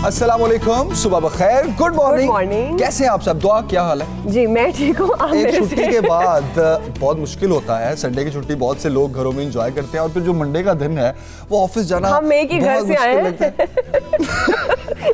अस्सलाम वालेकुम, सुबह बखैर, गुड मॉर्निंग। कैसे हैं आप सब? दुआ, क्या हाल है? जी मैं ठीक हूँ। एक छुट्टी के बाद बहुत मुश्किल होता है। संडे की छुट्टी बहुत से लोग घरों में एंजॉय करते हैं और फिर जो मंडे का दिन है वो ऑफिस जाना हम एक ही घर से आए हैं।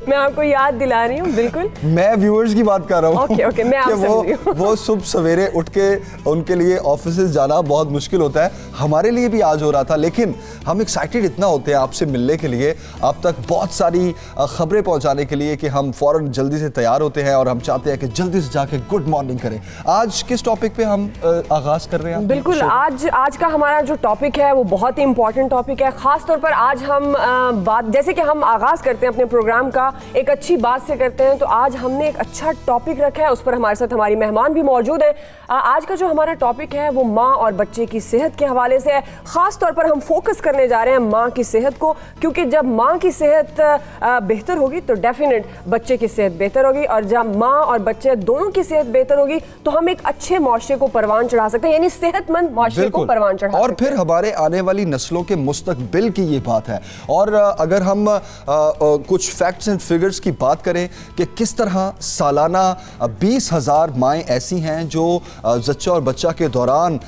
मैं आपको याद दिला रही हूँ। बिल्कुल, मैं व्यूअर्स की बात कर रहा हूँ। ओके, मैं आप समझ रही हूँ। वो सुबह सवेरे उठ के उनके लिए ऑफिस जाना बहुत मुश्किल होता है। हमारे लिए भी आज हो रहा था, लेकिन हम एक्साइटेड इतना होते हैं आपसे मिलने के लिए, आप तक बहुत सारी खबरें पहुंचाने के लिए कि हम फौरन जल्दी से तैयार होते हैं और हम चाहते हैं कि जल्दी से जाके गुड मॉर्निंग करें। आज किस टॉपिक पे हम आगाज कर रहे हैं? बिल्कुल, आज का हमारा जो टॉपिक है वो बहुत ही इंपॉर्टेंट टॉपिक है। खास तौर पर आज हम बात, जैसे कि हम आगाज करते हैं अपने प्रोग्राम का एक अच्छी बात से करते हैं, तो आज हमने एक अच्छा टॉपिक रखा है। उस पर हमारे साथ हमारी मेहमान भी मौजूद है। आज का जो हमारा टॉपिक है वो माँ और बच्चे की सेहत के हवाले से है। खास तौर पर हम फोकस करने जा रहे हैं माँ की सेहत को, क्योंकि जब माँ की सेहत बेहतर होगी तो डेफिनेट बच्चे की सेहत बेहतर होगी, और जब माँ और बच्चे दोनों की सेहत बेहतर होगी तो हम एक अच्छे माशरे को परवान चढ़ा सकते हैं, यानी सेहतमंद माशरे को परवान चढ़ा सकते हैं। और फिर हमारे आने वाली नस्लों के मुस्तकबिल की ये बात है। और अगर हम कुछ फैक्ट्स एंड फिगर्स की बात करें कि किस तरह सालाना 20,000 माएँ ऐसी हैं जो जच्चा और बच्चा के दौरान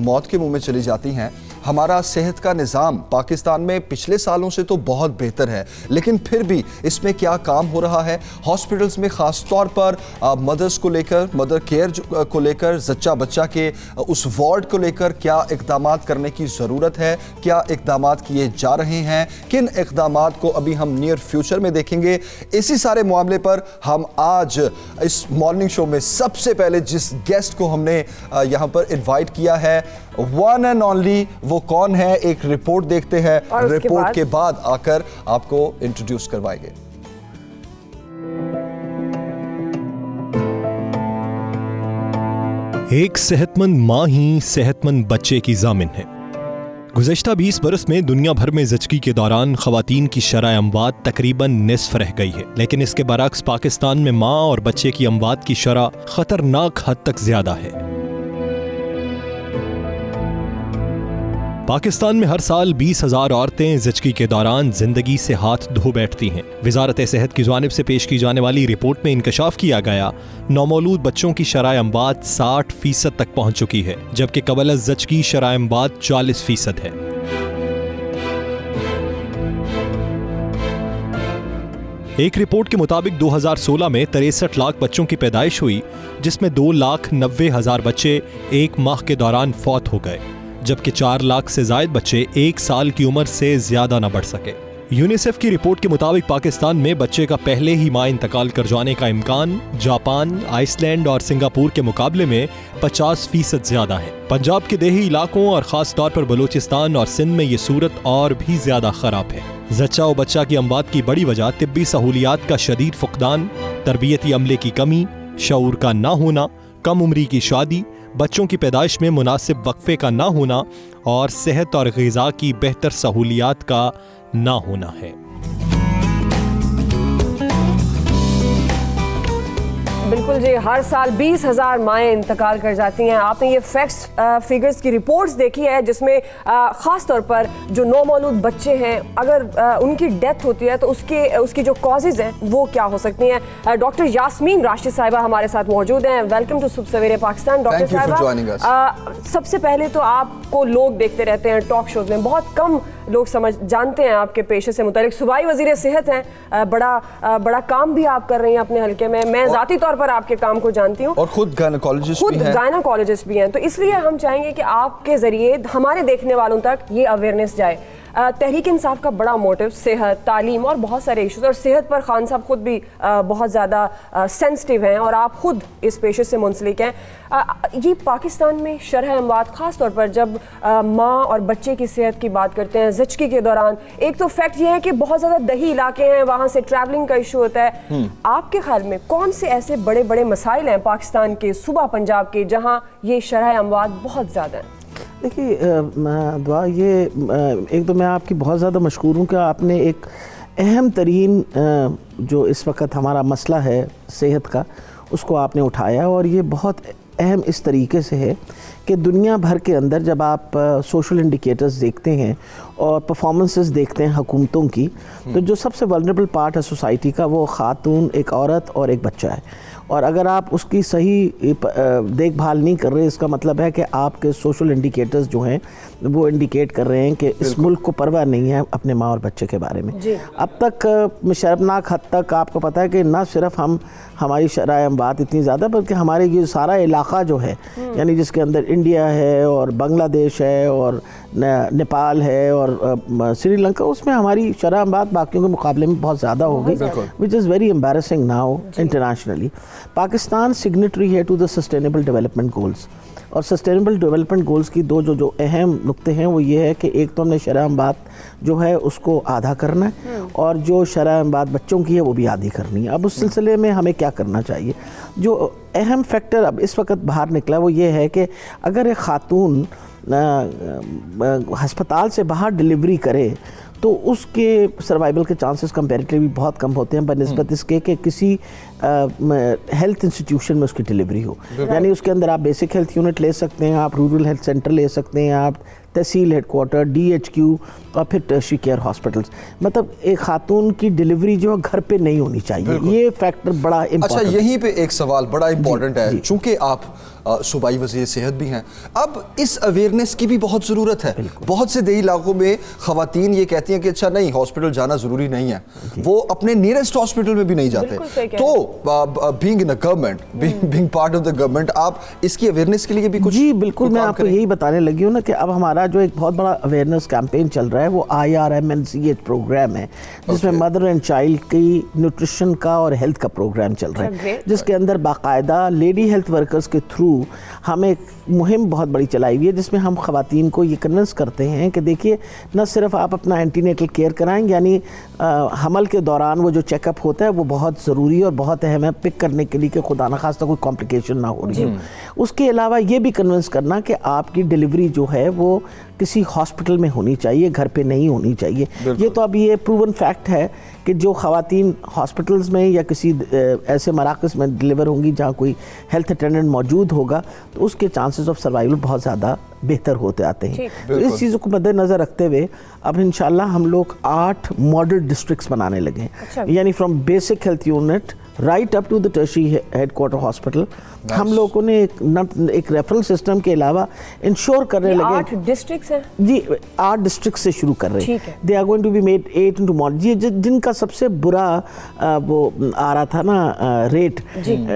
मौत के मुंह में चली जाती हैं। हमारा सेहत का निज़ाम पाकिस्तान में पिछले सालों से तो बहुत बेहतर है, लेकिन फिर भी इसमें क्या काम हो रहा है? हॉस्पिटल्स में ख़ास तौर पर मदर्स को लेकर, मदर केयर को लेकर, जच्चा बच्चा के उस वार्ड को लेकर क्या इक़दाम करने की ज़रूरत है? क्या इक़दाम किए जा रहे हैं? किन इक़दाम को अभी हम नियर फ्यूचर में देखेंगे? इसी सारे मामले पर हम आज इस मॉर्निंग शो में सबसे पहले जिस गेस्ट को हमने यहाँ पर इन्वाइट किया है, वन एंड ओनली, वो कौन है? एक रिपोर्ट देखते हैं, रिपोर्ट के बाद आकर आपको इंट्रोड्यूस करवाएंगे। एक सेहतमंद माँ ही सेहतमंद बच्चे की जामिन है। गुज़श्ता 20 बरस में दुनिया भर में ज़चगी के दौरान ख़वातीन की शरह अमवात तकरीबन निस्फ रह गई है, लेकिन इसके बरअक्स पाकिस्तान में माँ और बच्चे की अमवात की शरह खतरनाक हद तक ज्यादा है। पाकिस्तान में हर साल 20,000 औरतें ज़चगी के दौरान जिंदगी से हाथ धो बैठती हैं। वजारत सेहत की जानिब से पेश की जाने वाली रिपोर्ट में इंकशाफ किया गया, नौमौलूद बच्चों की शरह अमवात 60% तक पहुंच चुकी है, जबकि कबल ज़चगी शरह अमवात 40% है। एक रिपोर्ट के मुताबिक 2016 में 63 लाख बच्चों की पैदाइश हुई, जिसमें 2,90,000 बच्चे एक माह के दौरान फौत हो गए, जबकि 4 लाख से जायद बच्चे 1 साल की उम्र से ज्यादा न बढ़ सके। यूनिसेफ की रिपोर्ट के मुताबिक पाकिस्तान में बच्चे का पहले ही मां इंतकाल कर जाने का इम्कान जापान, आइसलैंड और सिंगापुर के मुकाबले में 50% ज्यादा है। पंजाब के देही इलाकों और खास तौर पर बलूचिस्तान और सिंध में ये सूरत और भी ज्यादा खराब है। जच्चा और बच्चा की अमवात की बड़ी वजह तिब्बी सहूलियात का शदीद फुकदान, तरबियती अमले की कमी, शऊर का ना होना, कम उम्री की शादी, बच्चों की पैदाइश में मुनासिब वक्फे का ना होना और सेहत और ग़िज़ा की बेहतर सहूलियात का ना होना है। बिल्कुल जी, हर साल 20,000 माएँ इंतकाल कर जाती हैं। आपने ये फैक्ट्स फिगर्स की रिपोर्ट्स देखी है, जिसमें ख़ास तौर पर जो नौमौलूद बच्चे हैं, अगर उनकी डेथ होती है तो उसकी जो कॉजेज़ हैं वो क्या हो सकती हैं। डॉक्टर यास्मीन राशिद साहिबा हमारे साथ मौजूद हैं। वेलकम टू सुबह सवेरे पाकिस्तान। डॉक्टर साहिबा, सबसे पहले तो आपको लोग देखते रहते हैं टॉक शोज़ में, बहुत कम लोग जानते हैं आपके पेशे से मुतालिक। सूबाई वज़ीर सेहत हैं, बड़ा काम भी आप कर रही हैं अपने हल्के में। मैं ज़ाती तौर पर आपके काम को जानती हूँ और खुद गायनाकोलॉजिस्ट भी हैं, तो इसलिए हम चाहेंगे कि आपके जरिए हमारे देखने वालों तक ये अवेयरनेस जाए। तहरीक इंसाफ का बड़ा मोटिव सेहत, तालीम और बहुत सारे इश्यूज, और सेहत पर खान साहब खुद भी बहुत ज़्यादा सेंसिटिव हैं और आप खुद इस पेशे से मुंसलिक हैं। ये पाकिस्तान में शरह अमवात, ख़ास तौर पर जब माँ और बच्चे की सेहत की बात करते हैं ज़चगी के दौरान, एक तो फैक्ट ये है कि बहुत ज़्यादा दही इलाके हैं, वहाँ से ट्रैवलिंग का इशू होता है। आपके ख्याल में कौन से ऐसे बड़े बड़े मसाइल हैं पाकिस्तान के, सूबा पंजाब के, जहाँ ये शरह अमवात बहुत ज़्यादा है? देखिए दुआ, ये एक तो मैं आपकी बहुत ज़्यादा मशकूर हूँ कि आपने एक अहम तरीन जो इस वक्त हमारा मसला है सेहत का, उसको आपने उठाया, और ये बहुत अहम इस तरीके से है कि दुनिया भर के अंदर जब आप सोशल इंडिकेटर्स देखते हैं और परफॉर्मेंसेस देखते हैं हुकूमतों की, तो जो सबसे वल्नरेबल पार्ट है सोसाइटी का वो खातून, एक औरत और एक बच्चा है। और अगर आप उसकी सही देखभाल नहीं कर रहे, इसका मतलब है कि आपके सोशल इंडिकेटर्स जो हैं वो इंडिकेट कर रहे हैं कि इस मुल्क को परवाह नहीं है अपने माँ और बच्चे के बारे में। अब तक शर्मनाक हद तक आपको पता है कि ना सिर्फ हमारी शरह अमवात इतनी ज़्यादा, बल्कि हमारे ये सारा इलाका जो है, यानी जिसके अंदर इंडिया है और बांग्लादेश है और नेपाल है और श्रीलंका, उसमें हमारी शरह अमवात बाकियों के मुकाबले में बहुत ज़्यादा हो गई, which is very embarrassing now internationally. Pakistan signatory है to the sustainable development goals, और सस्टेनेबल डेवलपमेंट गोल्स की दो जो अहम नुक्ते हैं वो ये है कि एक तो हमने शरह अमवात जो है उसको आधा करना है, और जो शरह अमवात बच्चों की है वो भी आधी करनी है। अब उस सिलसिले में हमें क्या करना चाहिए? जो अहम फैक्टर अब इस वक्त बाहर निकला वो ये है कि अगर एक खातून अस्पताल से बाहर डिलीवरी करे तो उसके सर्वाइवल के चांसेस कंपैरेटिवली बहुत कम होते हैं बनिस्बत इसके कि किसी हेल्थ इंस्टीट्यूशन में उसकी डिलीवरी हो। यानी उसके अंदर आप बेसिक हेल्थ यूनिट ले सकते हैं, आप रूरल हेल्थ सेंटर ले सकते हैं, आप तहसील हेडक्वार्टर, DHQ और फिर टर्शरी केयर हॉस्पिटल्स। मतलब एक खातून की डिलीवरी जो है घर पे नहीं होनी चाहिए, ये फैक्टर बड़ा इम्पोर्टेंट। अच्छा, यहीं पे एक सवाल बड़ा इंपॉर्टेंट है, चूंकि आप सूबाई वज़ीर सेहत भी हैं, अब इस अवेयरनेस की भी बहुत ज़रूरत है। बहुत से देही इलाकों में ख़वातीन ये कहती हैं कि अच्छा नहीं, हॉस्पिटल जाना ज़रूरी नहीं है, वो अपने नियरेस्ट हॉस्पिटल में भी नहीं जाते। तो being in a government, being part of the government, आप इसकी अवेयरनेस के लिए भी कुछ? जी बिल्कुल, मैं आपको यही बताने लगी हूँ ना कि अब हमारा जो एक बहुत बड़ा अवेयरनेस कैंपेन चल रहा है वो IRMNCH प्रोग्राम है, जिसमें मदर एंड चाइल्ड की न्यूट्रिशन का और हेल्थ का प्रोग्राम चल रहा है, जिसके अंदर बाकायदा लेडी हेल्थ वर्कर्स के थ्रू हम एक मुहिम बहुत बड़ी चलाई हुई है, जिसमें हम ख़वातीन को ये कन्विंस करते हैं कि देखिए, न सिर्फ आप अपना एंटीनेटल केयर कराएंगे, यानी हमल के दौरान वो जो चेकअप होता है वो बहुत ज़रूरी और बहुत अहम है पिक करने के लिए कि खुदा न खास्ता कोई कॉम्प्लिकेशन ना हो रही हो। उसके अलावा ये भी कन्विंस करना कि आपकी डिलीवरी जो है वो किसी हॉस्पिटल में होनी चाहिए, घर पे नहीं होनी चाहिए। ये तो अब ये प्रूवन फैक्ट है कि जो ख़वातीन हॉस्पिटल्स में या किसी ऐसे मराकज़ में डिलीवर होंगी जहाँ कोई हेल्थ अटेंडेंट मौजूद होगा, तो उसके चांसेस ऑफ सर्वाइवल बहुत ज़्यादा बेहतर होते आते हैं। तो इस चीज़ों को मद्देनज़र रखते हुए अब इंशाल्लाह हम लोग 8 मॉडल डिस्ट्रिक्ट्स बनाने लगे हैं। अच्छा। यानी from basic health unit right up to the tertiary headquarter hospital हम लोगों ने एक रेफरल सिस्टम के अलावा इंश्योर करने लगे। 8 डिस्ट्रिक्ट्स हैं जी, 8 डिस्ट्रिक्ट से शुरू कर रहे हैं। They are going to be made 8 into model. ये जिनका सबसे बुरा वो आ रहा था ना रेट,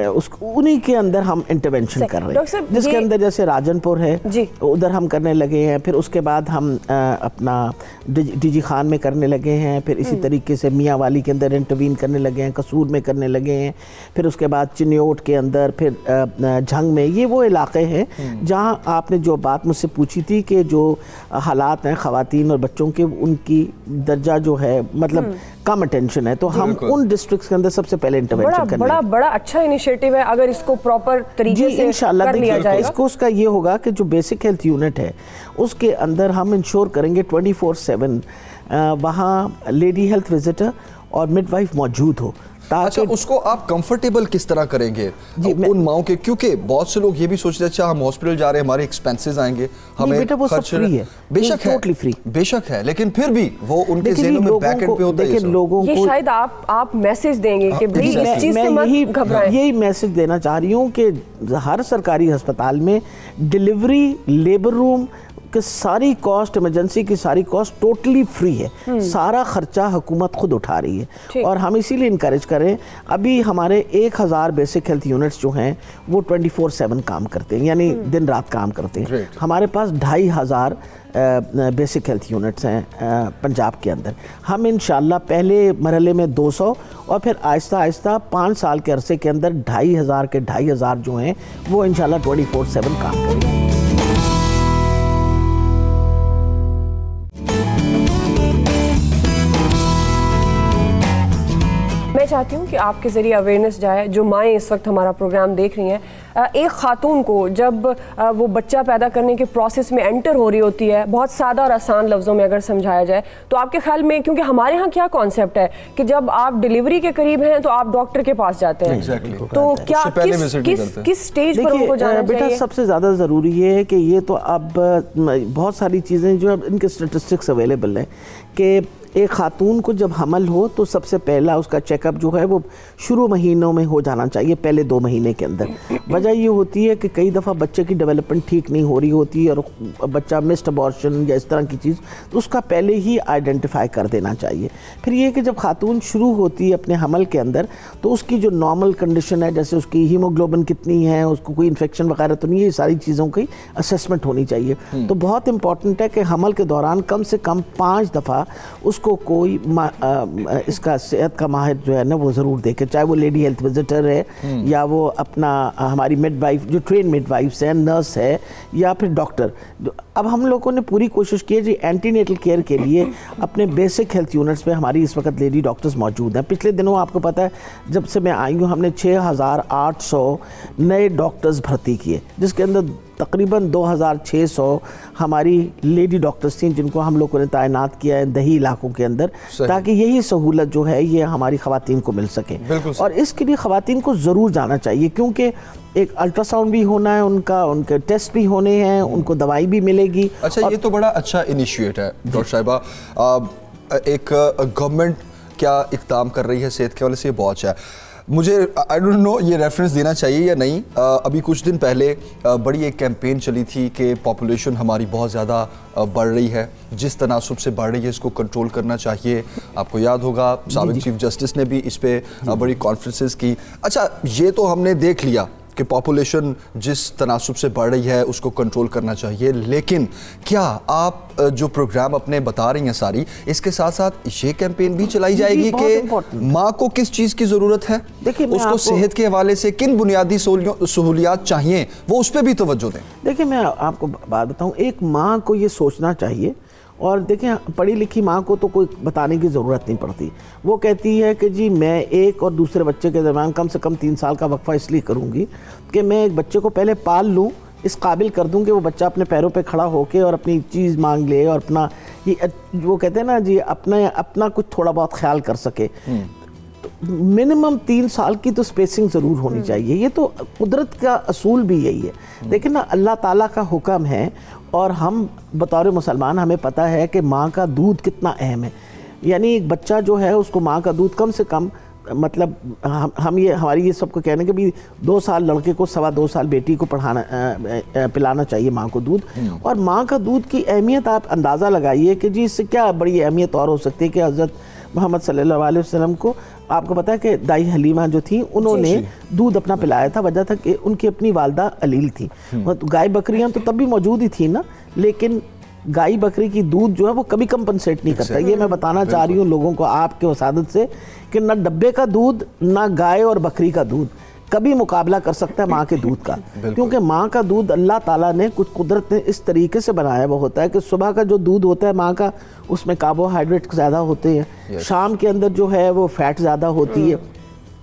उसको उन्हीं के अंदर हम इंटरवेंशन कर रहे हैं, जिसके अंदर जैसे राजनपुर है उधर हम करने लगे हैं, फिर उसके बाद हम अपना DG खान में करने लगे हैं, फिर इसी तरीके से मियाँ वाली के अंदर इंटरवीन करने लगे हैं, कसूर में करने लगे हैं, फिर उसके बाद चिन्योट के अंदर, फिर झंग में। ये वो इलाके हैं जहाँ आपने जो बात मुझसे पूछी थी कि जो हालात हैं ख़वातीन और बच्चों के, उनकी दर्जा जो है मतलब कम अटेंशन है, तो हम उन डिस्ट्रिक्ट्स के अंदर सबसे पहले इंटरवेंशन करने बड़ा अच्छा इनिशिएटिव है अगर इसको प्रॉपर तरीके से इंशाल्लाह कर लिया जाएगा। इसको उसका ये होगा कि जो बेसिक हेल्थ यूनिट है उसके अंदर हम इंश्योर करेंगे 24/7 वहाँ लेडी हेल्थ विजिटर और मिडवाइफ मौजूद हो। अच्छा, उसको आप कंफर्टेबल किस तरह करेंगे उन माओं के? क्योंकि बहुत से लोग ये भी सोचते हैं अच्छा हम हॉस्पिटल जा रहे हैं, हमारे एक्सपेंसेस आएंगे, हमें खर्च फ्री है। बेशक है, टोटली फ्री, बेशक है, लेकिन फिर भी वो उनके ज़हनों में बैक एंड पे होता है। लोगों ये को शायद आप मैसेज देंगे कि प्लीज इस चीज से मत घबराएं। यही मैसेज देना चाह रही हूँ कि हर सरकारी अस्पताल में डिलीवरी, लेबर रूम कि सारी कॉस्ट, इमरजेंसी की सारी कॉस्ट टोटली फ्री है, सारा खर्चा हुकूमत खुद उठा रही है। और हम इसीलिए इनकरेज करें, अभी हमारे 1000 बेसिक हेल्थ यूनिट्स जो हैं वो 24/7 काम करते हैं, यानी दिन रात काम करते हैं। हमारे पास 2500 बेसिक हेल्थ यूनिट्स हैं पंजाब के अंदर। हम इंशाल्लाह पहले मरहले में 200 और फिर आहिस्ता आहिस्ता 5 साल के अरसे के अंदर 2500 के 2500 जो हैं वो इंशाल्लाह 24/7 काम करेंगे। मैं चाहती हूँ कि आपके ज़रिए अवेयरनेस जाए, जो माएँ इस वक्त हमारा प्रोग्राम देख रही हैं, एक खातून को जब वो बच्चा पैदा करने के प्रोसेस में एंटर हो रही होती है, बहुत सादा और आसान लफ्ज़ों में अगर समझाया जाए तो आपके ख्याल में, क्योंकि हमारे यहाँ क्या कॉन्सेप्ट है कि जब आप डिलीवरी के करीब हैं तो आप डॉक्टर के पास जाते हैं, तो क्या किस स्टेज पर उनको जाना बेटा चाहिए? सबसे ज़्यादा ज़रूरी है कि ये तो अब बहुत सारी चीज़ें जो अब इनके स्टेटिस्टिक्स अवेलेबल हैं कि एक खातून को जब हमल हो तो सबसे पहला उसका चेकअप जो है वो शुरू महीनों में हो जाना चाहिए, पहले 2 महीने के अंदर। वजह ये होती है कि कई दफ़ा बच्चे की डेवलपमेंट ठीक नहीं हो रही होती है और बच्चा मिस्ड अबॉर्शन या इस तरह की चीज़, तो उसका पहले ही आइडेंटिफाई कर देना चाहिए। फिर ये कि जब खातून शुरू होती है अपने हमल के अंदर तो उसकी जो नॉर्मल कंडीशन है, जैसे उसकी हीमोग्लोबिन कितनी है, उसको कोई इन्फेक्शन वगैरह तो नहीं है, ये सारी चीज़ों की असेसमेंट होनी चाहिए। तो बहुत इंपॉर्टेंट है कि हमल के दौरान कम से कम 5 दफ़ा को कोई इसका सेहत का माहिर जो है ना वो ज़रूर देखे, चाहे वो लेडी हेल्थ विजिटर है या वो अपना हमारी मिडवाइफ जो ट्रेन मिडवाइफ्स है, नर्स है या फिर डॉक्टर। अब हम लोगों ने पूरी कोशिश की है जी एंटीनेटल केयर के लिए अपने बेसिक हेल्थ यूनिट्स पे हमारी इस वक्त लेडी डॉक्टर्स मौजूद हैं। पिछले दिनों आपको पता है जब से मैं आई हूँ हमने 6,800 नए डॉक्टर्स भर्ती किए, जिसके अंदर तकरीबन 2,600 हमारी लेडी डॉक्टर्स थी जिनको हम लोगों ने तैनात किया है दही इलाकों के अंदर, ताकि यही सहूलत जो है ये हमारी ख़वातीन को मिल सके। और इसके लिए ख़वातीन को ज़रूर जाना चाहिए, क्योंकि एक अल्ट्रासाउंड भी होना है उनका, उनके टेस्ट भी होने हैं, उनको दवाई भी मिलेगी। अच्छा, ये तो बड़ा अच्छा इनिशिएट है डॉक्टर साहिबा। एक गवर्नमेंट क्या इक़दाम कर रही है सेहत के हवाले से, ये बहुत अच्छा है। मुझे आई डोंट नो ये रेफरेंस देना चाहिए या नहीं। अभी कुछ दिन पहले बड़ी एक कैंपेन चली थी कि पॉपुलेशन हमारी बहुत ज़्यादा बढ़ रही है, जिस तनासुब से बढ़ रही है इसको कंट्रोल करना चाहिए। आपको याद होगा साबिक चीफ जस्टिस ने भी इस पे बड़ी कॉन्फ्रेंसेस की। अच्छा, ये तो हमने देख लिया कि पॉपुलेशन जिस तनासुब से बढ़ रही है उसको कंट्रोल करना चाहिए, लेकिन क्या आप जो प्रोग्राम अपने बता रही हैं सारी, इसके साथ साथ ये कैंपेन भी चलाई जाएगी कि माँ को किस चीज़ की ज़रूरत है, उसको सेहत के हवाले से किन बुनियादी सहूलियात चाहिए, वो उस पर भी तवज्जो दें? देखिए मैं आपको बात बताऊँ, एक माँ को ये सोचना चाहिए, और देखें पढ़ी लिखी माँ को तो कोई बताने की ज़रूरत नहीं पड़ती। वो कहती है कि जी मैं एक और दूसरे बच्चे के दरमियान कम से कम 3 साल का वक्फा इसलिए करूँगी कि मैं एक बच्चे को पहले पाल लूँ, इस काबिल कर दूँ कि वो बच्चा अपने पैरों पे खड़ा होके और अपनी चीज़ मांग ले और अपना ये वो कहते हैं ना जी अपना कुछ थोड़ा बहुत ख्याल कर सके। मिनिमम 3 साल की तो स्पेसिंग ज़रूर होनी चाहिए। ये तो कुदरत का असूल भी यही है। लेकिन ना अल्लाह ताला का हुक्म है, और हम बतौर मुसलमान हमें पता है कि माँ का दूध कितना अहम है। यानी एक बच्चा जो है उसको माँ का दूध कम से कम, मतलब हम ये हमारी ये सबको कहने के भी 2 साल लड़के को 2.25 साल बेटी को पिलाना चाहिए माँ को दूध। और माँ का दूध की अहमियत आप अंदाज़ा लगाइए कि जी इससे क्या बड़ी अहमियत और हो सकती है कि हज़रत मोहम्मद सल्लल्लाहु अलैहि वसल्लम को आपको पता है कि दाई हलीमा जो थी उन्होंने दूध अपना पिलाया था। वजह था कि उनकी अपनी वालदा अलील थी। गाय बकरियां तो तब भी मौजूद ही थी ना, लेकिन गाय बकरी की दूध जो है वो कभी कंपनसेट नहीं करता। ये मैं बताना चाह रही हूँ लोगों को आपके वसादत से कि ना डब्बे का दूध ना गाय और बकरी का दूध कभी मुकाबला कर सकता है माँ के दूध का, क्योंकि माँ का दूध अल्लाह ताला ने कुछ कुदरत ने इस तरीके से बनाया हुआ होता है कि सुबह का जो दूध होता है माँ का उसमें कार्बोहाइड्रेट ज़्यादा होते हैं, शाम के अंदर जो है वो फैट ज़्यादा होती है,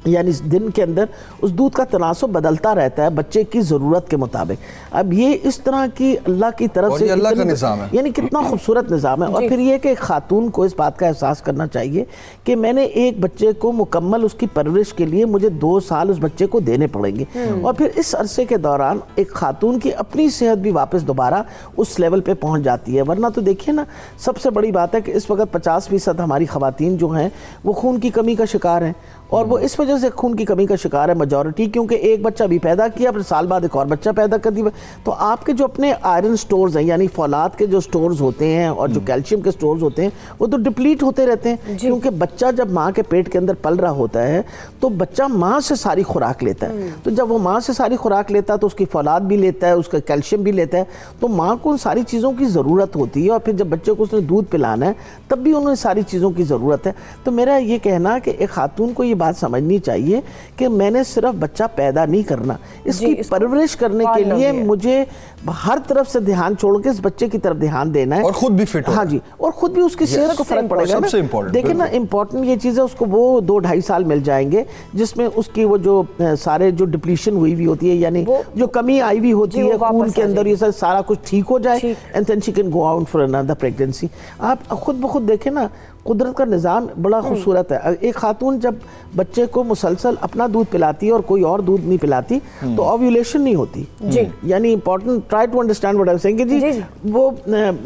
यानी दिन के अंदर उस दूध का तनासुब बदलता रहता है बच्चे की ज़रूरत के मुताबिक। अब ये इस तरह की अल्लाह की तरफ से अल्लाह का निज़ाम है, यानी कितना खूबसूरत निज़ाम है। और फिर ये कि खातून को इस बात का एहसास करना चाहिए कि मैंने एक बच्चे को मुकम्मल उसकी परवरिश के लिए मुझे 2 साल उस बच्चे को देने पड़ेंगे, और फिर इस अरसे के दौरान एक खातून की अपनी सेहत भी वापस दोबारा उस लेवल पर पहुँच जाती है। वरना तो देखिए ना, सबसे बड़ी बात है कि इस वक्त 50% हमारी ख़वातीन जो हैं वो खून की कमी का शिकार हैं, और वो इस वजह से खून की कमी का शिकार है मेजॉरिटी, क्योंकि एक बच्चा भी पैदा किया फिर साल बाद एक और बच्चा पैदा कर दिया। तो आपके जो अपने आयरन स्टोर्स हैं, यानी फौलाद के जो स्टोर्स होते हैं और जो कैल्शियम के स्टोर्स होते हैं, वो तो डिप्लीट होते रहते हैं, क्योंकि बच्चा जब माँ के पेट के अंदर पल रहा होता है तो बच्चा माँ से सारी खुराक लेता है। तो जब वो माँ से सारी खुराक लेता है तो उसकी फौलाद भी लेता है, उसका कैल्शियम भी लेता है, तो माँ को उन सारी चीज़ों की ज़रूरत होती है। और फिर जब बच्चे को उसने दूध पिलाना है तब भी उन्हें सारी चीज़ों की ज़रूरत है। तो मेरा ये कहना है कि एक खातून को ये बात समझनी चाहिए कि मैंने सिर्फ बच्चा पैदा नहीं करना, इसकी परवरिश करने के लिए मुझे हर तरफ से ध्यान छोड़ के इस बच्चे की तरफ ध्यान देना है और खुद भी फिट हो। हाँ जी, और खुद भी उसकी सेहत को फर्क पड़ेगा। सबसे इम्पोर्टेंट देखिए ना, इम्पोर्टेंट ये चीज़ है, उसको वो 2-2.5 साल मिल जाएंगे जिसमें उसकी वो जो सारे जो डिप्लीशन हुई हुई होती है, यानी जो कमी आई हुई होती है खून के अंदर, ये सारा कुछ ठीक हो जाए, and then she can go out for another pregnancy. आप खुद ब खुद देखें ना, कुदरत का निज़ाम बड़ा खूबसूरत है। एक खातून जब बच्चे को मुसलसल अपना दूध पिलाती है और कोई और दूध नहीं पिलाती तो ओव्यूलेशन नहीं होती जी। यानी important, try to understand what I am saying जी, वो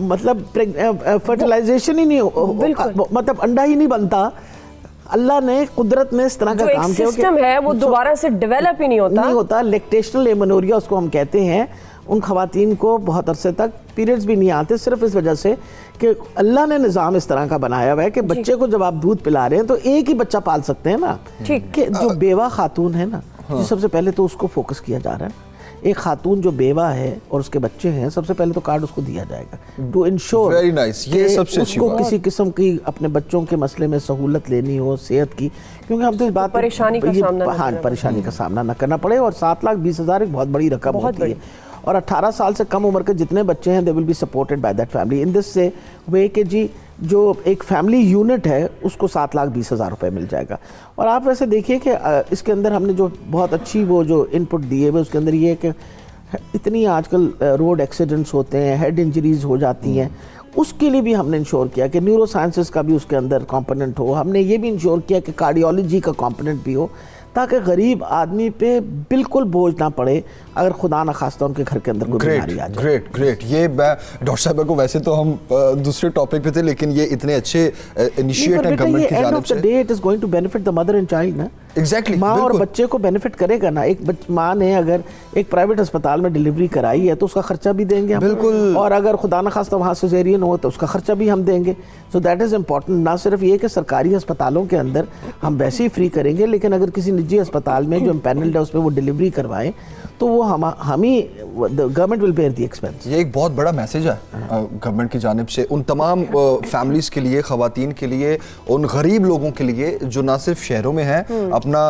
मतलब फर्टिलाइजेशन ही नहीं, मतलब अंडा ही नहीं बनता। अल्लाह ने, कुदरत ने इस तरह का काम किया, सिस्टम है वो दोबारा से डेवलप ही नहीं होता। लैक्टेशनल एमेनोरिया उसको हम कहते हैं। उन खवातीन को बहुत अरसे तक पीरियड्स भी नहीं आते, सिर्फ इस वजह से कि अल्लाह ने निज़ाम इस तरह का बनाया हुआ है कि बच्चे को जब आप दूध पिला रहे हैं तो एक ही बच्चा पाल सकते हैं ना। ठीक, कि जो बेवा खातून है ना, सबसे पहले तो उसको फोकस किया जा रहा है। एक खातून जो बेवा है और उसके बच्चे हैं, सबसे पहले तो कार्ड उसको दिया जाएगा टू इंश्योर उसको किसी किस्म की अपने बच्चों के मसले में सहूलत लेनी हो, सेहत की, क्योंकि हम तो इस बात परेशानी का सामना न करना पड़े। और 7,20,000 एक बहुत बड़ी रकम होती है, और 18 साल से कम उम्र के जितने बच्चे हैं they will be supported by that family in this से वे कि जी जो एक फैमिली यूनिट है उसको 7,20,000 रुपये मिल जाएगा। और आप वैसे देखिए कि इसके अंदर हमने जो बहुत अच्छी वो जो इनपुट दिए हुए उसके अंदर ये है कि इतनी आजकल रोड एक्सीडेंट्स होते हैं, हेड इंजरीज हो जाती हैं, उसके लिए भी हमने इंश्योर किया कि न्यूरो साइंसेस का भी उसके अंदर कंपोनेंट हो। हमने ये भी इंश्योर किया कि कार्डियोलॉजी का कंपोनेंट भी हो, ताकि गरीब आदमी पे बिल्कुल बोझ ना पड़े अगर खुदा न खास्ता उनके घर के अंदर कोई बीमारी आ जाए। ग्रेट। ये डॉक्टर साहब को वैसे तो हम दूसरे टॉपिक पे थे, लेकिन ये इतने अच्छे इनिशिएट हैं गवर्नमेंट की जानिब से। End of the day it is going to benefit the mother and child ना। एग्जैक्टली, माँ और बच्चे को बेनिफिट करेगा ना। एक माँ ने अगर एक प्राइवेट अस्पताल में डिलीवरी कराई है तो उसका खर्चा भी देंगे हम, बिल्कुल। और अगर खुदा न खास्ता वहाँ सिजेरियन हो तो उसका खर्चा भी हम देंगे। So that is important. ना सिर्फ ये कि सरकारी अस्पतालों के अंदर हम वैसे ही फ्री करेंगे, लेकिन अगर किसी निजी अस्पताल में जो एम्पैनल्ड है उसमें वो डिलीवरी करवाएं तो वो हम ही government will bear the expense. ये एक बहुत बड़ा मैसेज है गवर्नमेंट की जानिब से उन तमाम फैमिलीज के लिए, खवातीन के लिए, उन गरीब लोगों के लिए जो ना सिर्फ शहरों में हैं, अपना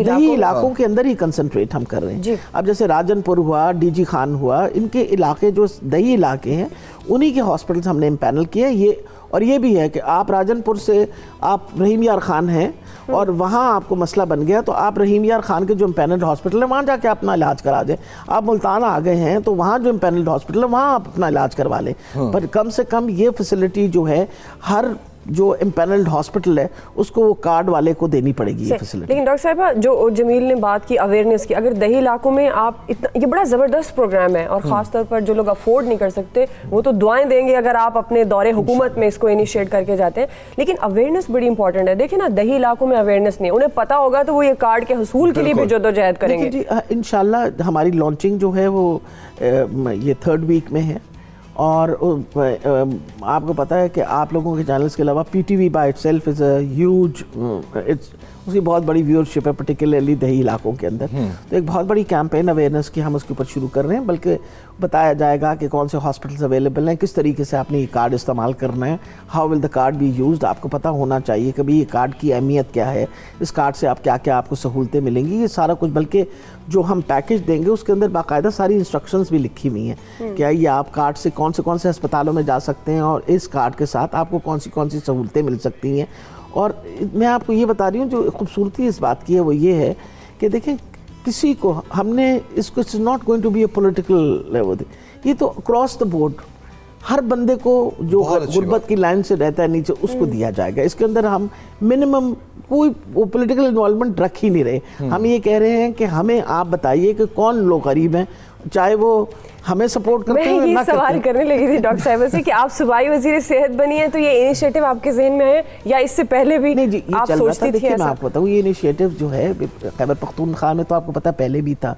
दही इलाकों के अंदर ही कंसंट्रेट हम कर रहे हैं। अब जैसे राजनपुर हुआ, डीजी खान हुआ, इनके इलाके जो दही इलाके हैं उन्हीं के हॉस्पिटल्स हमने इम्पैनल किए। ये और ये भी है कि आप राजनपुर से आप रहीम यार खान हैं और वहाँ आपको मसला बन गया तो आप रहीम यार खान के जो इम्पैनल्ड हॉस्पिटल है वहाँ जाके अपना इलाज करा दें। आप मुल्तान आ गए हैं तो वहाँ जो इम्पैनल्ड हॉस्पिटल है वहाँ आप अपना इलाज करवा लें। पर कम से कम ये फैसिलिटी जो है हर जो इम्पैनल्ड हॉस्पिटल है उसको वो कार्ड वाले को देनी पड़ेगी ये फैसिलिटी। लेकिन डॉक्टर साहिबा, जो जमील ने बात की अवेयरनेस की, अगर दही इलाकों में आप इतना, ये बड़ा ज़बरदस्त प्रोग्राम है और ख़ास तौर पर जो लोग अफोर्ड नहीं कर सकते वो तो दुआएं देंगे अगर आप अपने दौरे हुकूमत में इसको इनिशिएट करके जाते हैं, लेकिन अवेयरनेस बड़ी इंपॉर्टेंट है। देखिए ना, दही इलाकों में अवेयरनेस नहीं है, उन्हें पता होगा तो वो ये कार्ड के हसूल के लिए भी जद्दोजहद करेंगे। इंशाल्लाह हमारी लॉन्चिंग जो है वो ये 3rd वीक में है, और आपको पता है कि आप लोगों के चैनल्स के अलावा PTV by itself is a huge, उसकी बहुत बड़ी व्यूअरशिप है पर्टिकुलरली दही इलाकों के अंदर। तो एक बहुत बड़ी कैंपेन अवेयरनेस की हम उसके ऊपर शुरू कर रहे हैं, बल्कि बताया जाएगा कि कौन से हॉस्पिटल्स अवेलेबल हैं, किस तरीके से आपने ये कार्ड इस्तेमाल करना है, how will the card be used. आपको पता होना चाहिए कि भाई ये कार्ड की अहमियत क्या है, इस कार्ड से आप क्या क्या आपको सहूलतें मिलेंगी, ये सारा कुछ। बल्कि जो हम पैकेज देंगे उसके अंदर बाकायदा सारी इंस्ट्रक्शंस भी लिखी हुई हैं क्या ये आप कार्ड से कौन से अस्पतालों में जा सकते हैं और इस कार्ड के साथ आपको कौन सी सहूलतें मिल सकती हैं। और मैं आपको ये बता रही हूँ, जो खूबसूरती इस बात की है वो ये है कि देखें, किसी को हमने इसको, it's not going to be a political level, ये तो क्रॉस द बोर्ड हर बंदे को जो गुर्बत की लाइन से रहता है नीचे उसको दिया जाएगा। इसके अंदर हम मिनिमम कोई वो पॉलिटिकल इन्वॉल्वमेंट रख ही नहीं रहे। हम ये कह रहे हैं कि हमें आप बताइए कि कौन लोग गरीब हैं, चाहे वो हमें सपोर्ट करते हैं। मैं ये सवाल करने लगी थी डॉक्टर साहिबा से कि आप सूबाई वज़ीर सेहत बनी है तो ये इनिशिएटिव आपके जहन में है या इससे पहले भी नहीं जी, ये आप सोचती थी ऐसा? मैं आपको बताऊँ, ये इनिशिएटिव जो है खैबर पख्तूनख्वा में तो आपको पता पहले भी था,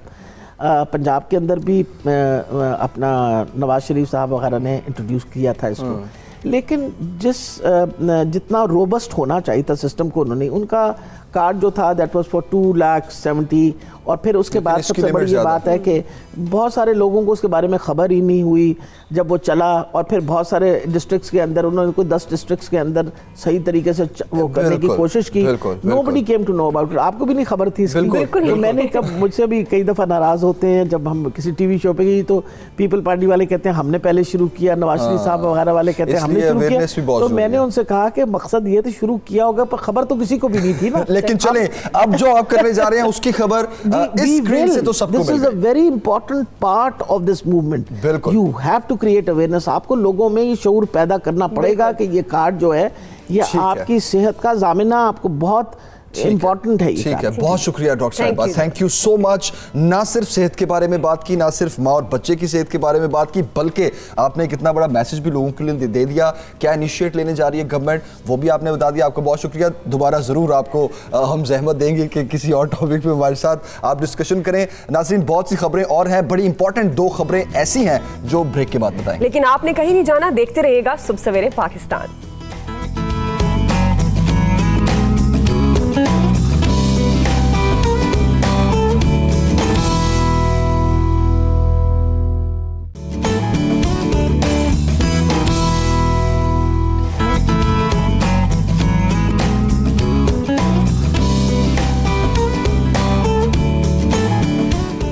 पंजाब के अंदर भी अपना नवाज शरीफ साहब वगैरह ने इंट्रोड्यूस किया था इसको, लेकिन जितना रोबस्ट होना चाहिए था सिस्टम को, उन्होंने उनका कार्ड जो था दैट वाज फॉर 2,70,000 और फिर उसके बाद इसकी सबसे बड़ी limit ये ज़्यादा बात है कि बहुत सारे लोगों को उसके बारे में खबर ही नहीं हुई जब वो चला, और फिर बहुत सारे डिस्ट्रिक्ट्स के अंदर उन्होंने कोई 10 डिस्ट्रिक्ट्स के अंदर सही तरीके से वो करने की बिल्कुल, कोशिश की। बिल्कुल, nobody came to know about it. आपको भी नहीं खबर थी इसकी? बिल्कुल, तो मैंने कब मुझसे भी कई दफ़ा नाराज़ होते हैं जब हम किसी टीवी शो पे गई तो पीपल पार्टी वाले कहते हैं हमने पहले शुरू किया, नवाज शरीफ साहब वगैरह वाले कहते हैं हमने इसलिए शुरू awareness भी किया। बहुत तो जरूरी मैंने है। उनसे कहा कि मकसद ये तो शुरू किया होगा पर खबर तो किसी को भी नहीं थी ना। लेकिन चलें, अब जो आप करने जा रहे हैं उसकी खबर इस स्क्रीन से तो सबको दिस मिल इज अ गई। Very important part of this movement. बिल्कुल। You have to create awareness. आपको लोगों में ये शऊर पैदा करना पड़ेगा कि ये कार्ड जो है ये ठीक है। आपकी सेहत का जामिना आपको बहुत इंपॉर्टेंट है। ठीक है, बहुत शुक्रिया डॉक्टर साहिबा, थैंक यू सो मच। ना सिर्फ सेहत के बारे में बात की, ना सिर्फ माँ और बच्चे की सेहत के बारे में बात की, बल्कि आपने एक इतना बड़ा मैसेज भी लोगों के लिए दे दिया। क्या इनिशिएट लेने जा रही है गवर्नमेंट वो भी आपने बता दिया। आपको बहुत शुक्रिया। दोबारा ज़रूर आपको हम जहमत देंगे कि किसी और टॉपिक पे हमारे साथ आप डिस्कशन करें। नाज़रीन, बहुत सी खबरें और हैं, बड़ी इंपॉर्टेंट 2 खबरें ऐसी हैं जो ब्रेक के बाद बताएंगे। लेकिन आपने कहीं नहीं जाना, देखते रहिएगा सुबह सवेरे पाकिस्तान।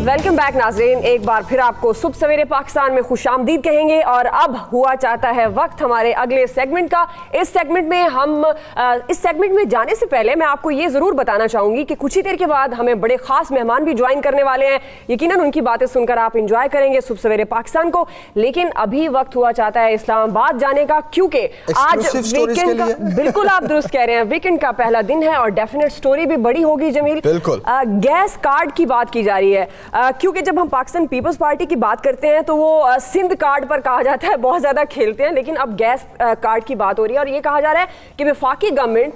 वेलकम बैक नाज़रीन, एक बार फिर आपको सुबह सवेरे पाकिस्तान में खुशामदीद कहेंगे। और अब हुआ चाहता है वक्त हमारे अगले सेगमेंट का। इस सेगमेंट में जाने से पहले मैं आपको ये ज़रूर बताना चाहूँगी कि कुछ ही देर के बाद हमें बड़े ख़ास मेहमान भी ज्वाइन करने वाले हैं। यकीनन उनकी बातें सुनकर आप इंजॉय करेंगे सुबह सवेरे पाकिस्तान को। लेकिन अभी वक्त हुआ चाहता है इस्लामाबाद जाने का, क्योंकि आज वीकेंड का, बिल्कुल आप दुरुस्त कह रहे हैं, वीकेंड का पहला दिन है और डेफिनेट स्टोरी भी बड़ी होगी। जमील, बिल्कुल गैस कार्ड की बात की जा रही है, क्योंकि जब हम पाकिस्तान पीपल्स पार्टी की बात करते हैं तो वो सिंध कार्ड पर कहा जाता है बहुत ज़्यादा खेलते हैं, लेकिन अब गैस कार्ड की बात हो रही है और ये कहा जा रहा है कि वफाकी गवर्नमेंट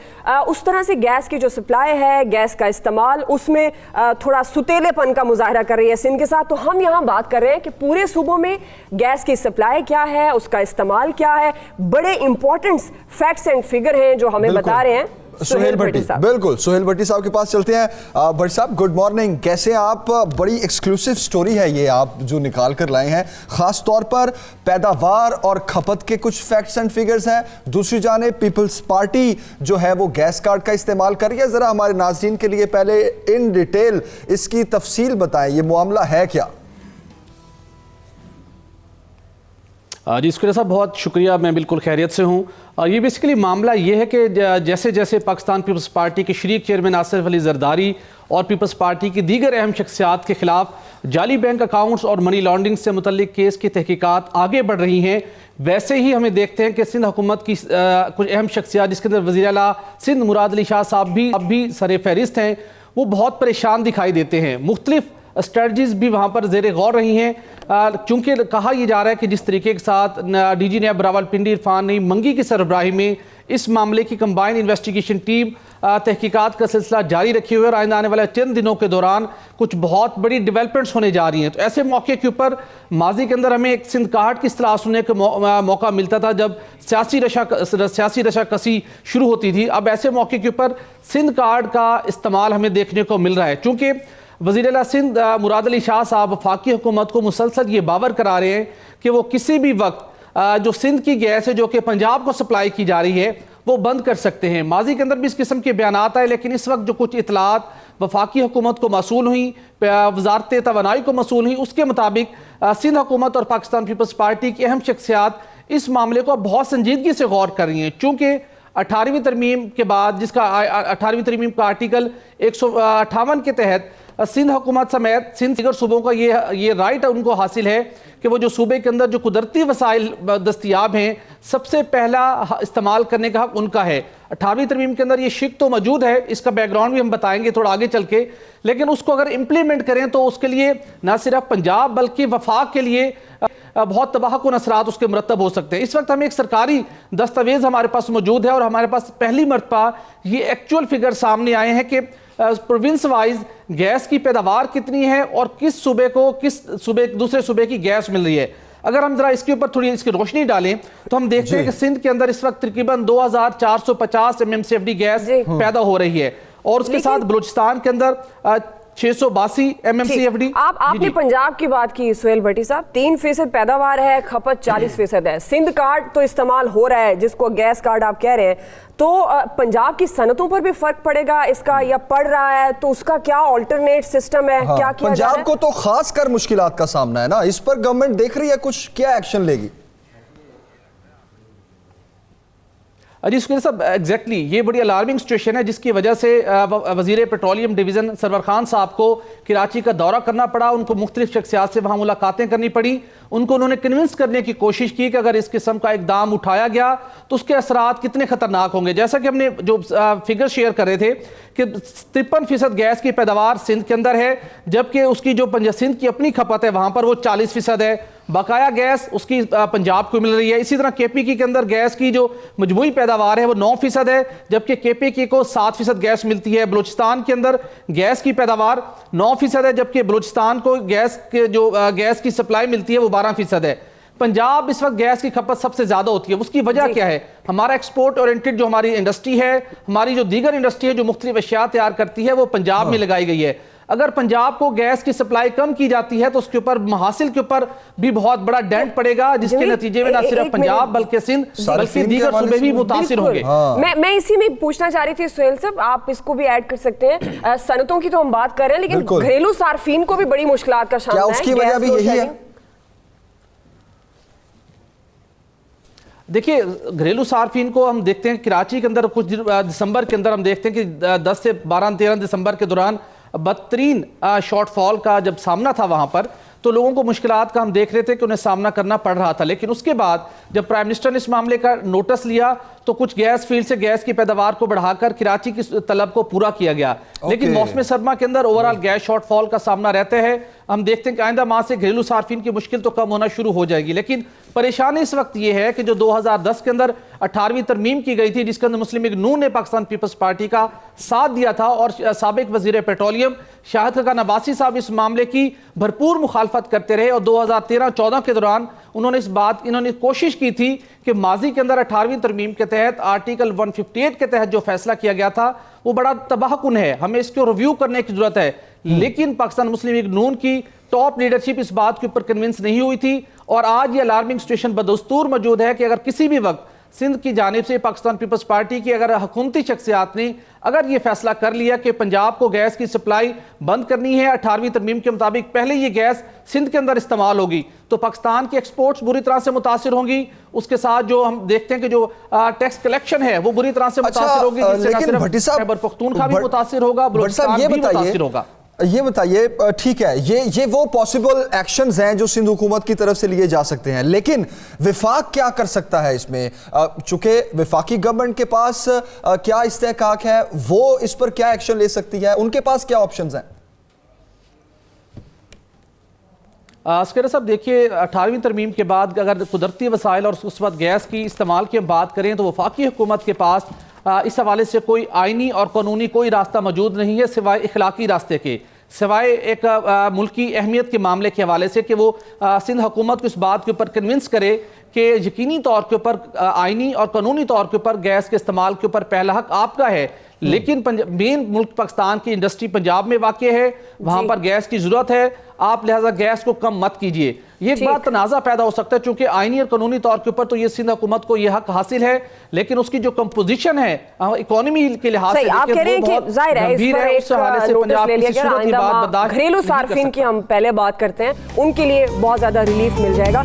उस तरह से गैस की जो सप्लाई है, गैस का इस्तेमाल, उसमें थोड़ा सुतेलेपन का मुजाहरा कर रही है सिंध के साथ। तो हम यहाँ बात कर रहे हैं कि पूरे सूबों में गैस की सप्लाई क्या है, उसका इस्तेमाल क्या है। बड़े इंपॉर्टेंट फैक्ट्स एंड फिगर हैं जो हमें बता रहे हैं सुहेल भट्टी। बिल्कुल, सुहेल भट्टी साहब के पास चलते हैं। भट्टी साहब, गुड मॉर्निंग। कैसे आप, बड़ी एक्सक्लूसिव स्टोरी है ये आप जो निकाल कर लाए हैं, खास तौर पर पैदावार और खपत के कुछ फैक्ट्स एंड फिगर्स हैं। दूसरी जाने पीपल्स पार्टी जो है वो गैस कार्ड का इस्तेमाल कर रही है। जरा हमारे नाज़रीन के लिए पहले इन डिटेल इसकी तफसील बताएं, ये मामला है क्या? जी इसके साहब बहुत शुक्रिया, मैं बिल्कुल खैरियत से हूँ। ये बेसिकली मामला ये है कि जैसे जैसे पाकिस्तान पीपल्स पार्टी के शरीक चेयरमैन आसिफ अली जरदारी और पीपल्स पार्टी की दीगर अहम शख्सियात के खिलाफ जाली बैंक अकाउंट्स और मनी लॉन्ड्रिंग से मुतल्लिक केस की तहकीकात आगे बढ़ रही हैं, वैसे ही हमें देखते हैं कि सिंध हुकूमत की कुछ अहम शख्सियात, जिसके अंदर वज़ीर आला सिंध मुराद अली शाह साहब भी सरे फहरिस्त हैं, वो बहुत परेशान दिखाई देते हैं। मुख्तलिफ स्ट्रेटजीज भी वहाँ पर ज़ेरे गौर रही हैं, चूँकि कहा यह जा रहा है कि जिस तरीके के साथ DG नैब रावलपिंडी इरफान नईम मंगी की सरबराही में इस मामले की कंबाइंड इन्वेस्टिगेशन टीम तहकीकात का सिलसिला जारी रखे हुए और आने वाले चंद दिनों के दौरान कुछ बहुत बड़ी डेवलपमेंट्स होने जा रही हैं। तो ऐसे मौके के ऊपर माजी के अंदर हमें एक सिंध कार्ड की इस्तिलाह सुनने का मौका मिलता था जब सियासी रशाकसी शुरू होती थी। अब ऐसे मौके के ऊपर सिंध कार्ड का इस्तेमाल हमें देखने को मिल रहा है, चूँकि वज़ीर आला सिंध मुराद अली शाह साहब वफाकी हुकूमत को मुसलसल ये बावर करा रहे हैं कि वो किसी भी वक्त जो सिंध की गैस है जो कि पंजाब को सप्लाई की जा रही है वो बंद कर सकते हैं। माजी के अंदर भी इस किस्म के बयान आए, लेकिन इस वक्त जो कुछ इतलात वफाकी हुकूमत को मसूल हुई, वजारत तवानाई को मसूल हुई, उसके मुताबिक सिंध हुकूमत और पाकिस्तान पीपल्स पार्टी की अहम शख्सियात इस मामले को बहुत संजीदगी से गौर कर रही हैं, चूँकि 18वीं तरमीम के बाद, जिसका 18वीं तरमीम का आर्टिकल 158 के तहत सिंध हुकूमत समेत सिंध दीगर सूबों का ये राइट उनको हासिल है कि वो जो सूबे के अंदर जो कुदरती वसाइल दस्तियाब हैं सबसे पहला इस्तेमाल करने का हक उनका है। 18वीं तरमीम के अंदर ये शिक तो मौजूद है, इसका बैकग्राउंड भी हम बताएंगे थोड़ा आगे चल के, लेकिन उसको अगर इम्प्लीमेंट करें तो उसके लिए न सिर्फ पंजाब बल्कि वफाक के लिए बहुत तबाहकुन असरात उसके मुरतब हो सकते हैं। इस वक्त हमें एक सरकारी दस्तावेज हमारे पास मौजूद है और हमारे पास पहली मरतबा ये एक्चुअल फिगर सामने आए हैं कि प्रोविंस वाइज गैस की पैदावार कितनी है और किस सूबे दूसरे सूबे की गैस मिल रही है। अगर हम जरा इसके ऊपर थोड़ी इसकी रोशनी डालें तो हम देखते हैं कि सिंध के अंदर इस वक्त तकरीबन 2450 MMCFD गैस पैदा हो रही है और उसके साथ बलूचिस्तान के अंदर 682 MMCFD। आपने पंजाब की बात की सुहेल भट्टी साहब, 3% पैदावार है, खपत 40% है। सिंध कार्ड तो इस्तेमाल हो रहा है, जिसको गैस कार्ड आप कह रहे हैं, तो पंजाब की सनतों पर भी फर्क पड़ेगा इसका, या पड़ रहा है, तो उसका क्या ऑल्टरनेट सिस्टम है? क्या किया जा रहा है? पंजाब को तो खास कर मुश्किलात का सामना है ना, इस पर गवर्नमेंट देख रही है कुछ, क्या एक्शन लेगी? जी साहब, एग्जैक्टली ये बड़ी अलार्मिंग सिचुएशन है, जिसकी वजह से वजीर पेट्रोलियम डिवीज़न सरवर खान साहब को कराची का दौरा करना पड़ा। उनको मुख्तलिफ शख्सियात से वहाँ मुलाकातें करनी पड़ी। उनको उन्होंने कन्विंस करने की कोशिश की कि अगर इस किस्म का इकदाम उठाया गया तो उसके असरात कितने खतरनाक होंगे। जैसा कि हमने जो फिगर शेयर कर रहे थे कि 53% गैस की पैदावार सिंध के अंदर है, जबकि उसकी जो सिंध की अपनी खपत है वहाँ पर वो 40% है। बकाया गैस उसकी पंजाब को मिल रही है। इसी तरह केपीके के अंदर गैस की जो मजमूई पैदावार है वो 9% है, जबकि केपीके को 7% गैस मिलती है। बलूचिस्तान के अंदर गैस की पैदावार 9% है, जबकि बलूचिस्तान को गैस की सप्लाई मिलती है वो 12% है। पंजाब इस वक्त गैस की खपत सबसे ज्यादा होती है। उसकी वजह क्या है? हमारा एक्सपोर्ट ओरिएंटेड जो हमारी इंडस्ट्री है, हमारी जो दीगर इंडस्ट्री है जो मुख्तलिफ अशिया तैयार करती है, वो पंजाब में लगाई गई है। अगर पंजाब को गैस की सप्लाई कम की जाती है तो उसके ऊपर महासिल के ऊपर भी बहुत बड़ा डेंट पड़ेगा, जिसके नतीजे में न सिर्फ पंजाब बल्कि सिंध बल्कि दीगर सूबे भी मुतासिर होंगे। मैं इसी में पूछना चाह रही थी सुहेल साहब, आप इसको भी ऐड कर सकते हैं। सनतों की तो हम बात कर रहे हैं, लेकिन घरेलू सार्फिन को भी बड़ी मुश्किलात का सामना है। उसकी वजह भी यही है? देखिए, घरेलू सार्फिन को हम देखते हैं कराची के अंदर कुछ दिसंबर के अंदर हम देखते हैं कि 10 से 12-13 दिसंबर के दौरान बदतरीन शॉर्टफॉल का जब सामना था वहां पर, तो लोगों को मुश्किलात का हम देख रहे थे कि उन्हें सामना करना पड़ रहा था। लेकिन उसके बाद जब प्राइम मिनिस्टर ने इस मामले का नोटिस लिया तो कुछ गैस फील्ड से गैस की पैदावार को बढ़ाकर कराची की तलब को पूरा किया गया। लेकिन मौसम सरमा के अंदर ओवरऑल गैस शॉर्टफॉल का सामना रहता है। हम देखते हैं कि आइंदा माह से घरेलू सार्फिन की मुश्किल तो कम होना शुरू हो जाएगी। लेकिन परेशानी इस वक्त यह है कि जो 2010 के अंदर 18वीं तरमीम की गई थी, जिसके अंदर मुस्लिम लीग नून ने पाकिस्तान पीपल्स पार्टी का साथ दिया था और साबिक वजीर पेट्रोलियम शाहिद खान अब्बासी साहब इस मामले की भरपूर मुखालफत करते रहे। और 2013-14 के दौरान इन्होंने कोशिश की थी कि माजी के अंदर 18वीं तरमीम के तहत आर्टिकल 158 के तहत जो फैसला किया गया था वो बड़ा तबाहकुन है, हमें इसको रिव्यू करने की जरूरत है। लेकिन पाकिस्तान मुस्लिम लीग नून की टॉप लीडरशिप इस बात के ऊपर कन्विंस नहीं हुई थी। और आज ये अलार्मिंग सिचुएशन बदस्तूर मौजूद है कि अगर किसी भी वक्त सिंध की जानिब से पाकिस्तान पीपल्स पार्टी की अगर हुकूमती शख्सियात ने अगर ये फैसला कर लिया कि पंजाब को गैस की सप्लाई बंद करनी है, 18वीं तरमीम के मुताबिक पहले ये गैस सिंध के अंदर इस्तेमाल होगी, तो पाकिस्तान की एक्सपोर्ट्स बुरी तरह से मुतासिर होंगी। उसके साथ जो हम देखते हैं कि जो टैक्स कलेक्शन है वो बुरी तरह से मुतासिर होगी, लेकिन भट्टी साहब खैबर पख्तूनख्वा भी मुतासिर होगा, बलूचिस्तान भी मुतासिर होगा। ये बताइए, ठीक है, ये वो पॉसिबल एक्शंस हैं जो सिंध हुकूमत की तरफ से लिए जा सकते हैं, लेकिन विफाक क्या कर सकता है इसमें? चूंकि विफाकी गवर्नमेंट के पास क्या इस्तेहकाक है, वो इस पर क्या एक्शन ले सकती है, उनके पास क्या ऑप्शंस हैं? अस्कर साहब, देखिए 18वीं तरमीम के बाद अगर कुदरती वसाइल और उस वक्त गैस की इस्तेमाल की हम बात करें तो वफाकी हुकूमत के पास इस हवाले से कोई आइनी और कानूनी कोई रास्ता मौजूद नहीं है सिवाय इखलाकी रास्ते के, सिवाय एक मुल्क की अहमियत के मामले के हवाले से कि वो सिंध हुकूमत को इस बात के ऊपर कन्विंस करे कि यकीनी तौर के ऊपर आइनी और कानूनी तौर के ऊपर गैस के इस्तेमाल के ऊपर पहला हक आपका है। लेकिन मेन मुल्क पाकिस्तान की इंडस्ट्री पंजाब में वाक़ है, वहां पर गैस की जरूरत है, आप लिहाजा गैस को कम मत कीजिए। ये एक बात तनाज़ा पैदा हो सकता है, चूंकि आइनी और कानूनी तौर के ऊपर तो ये सिंध हुकूमत को यह हक हासिल है, लेकिन उसकी जो कंपोजिशन है इकोनॉमी के लिहाज से आप कह रहे हैं कि जाहिर है इस पर एक नोटिस ले लिया गया, आइंदा घरेलू सार्फिन की हम पहले बात करते हैं, उनके लिए बहुत ज्यादा रिलीफ मिल जाएगा।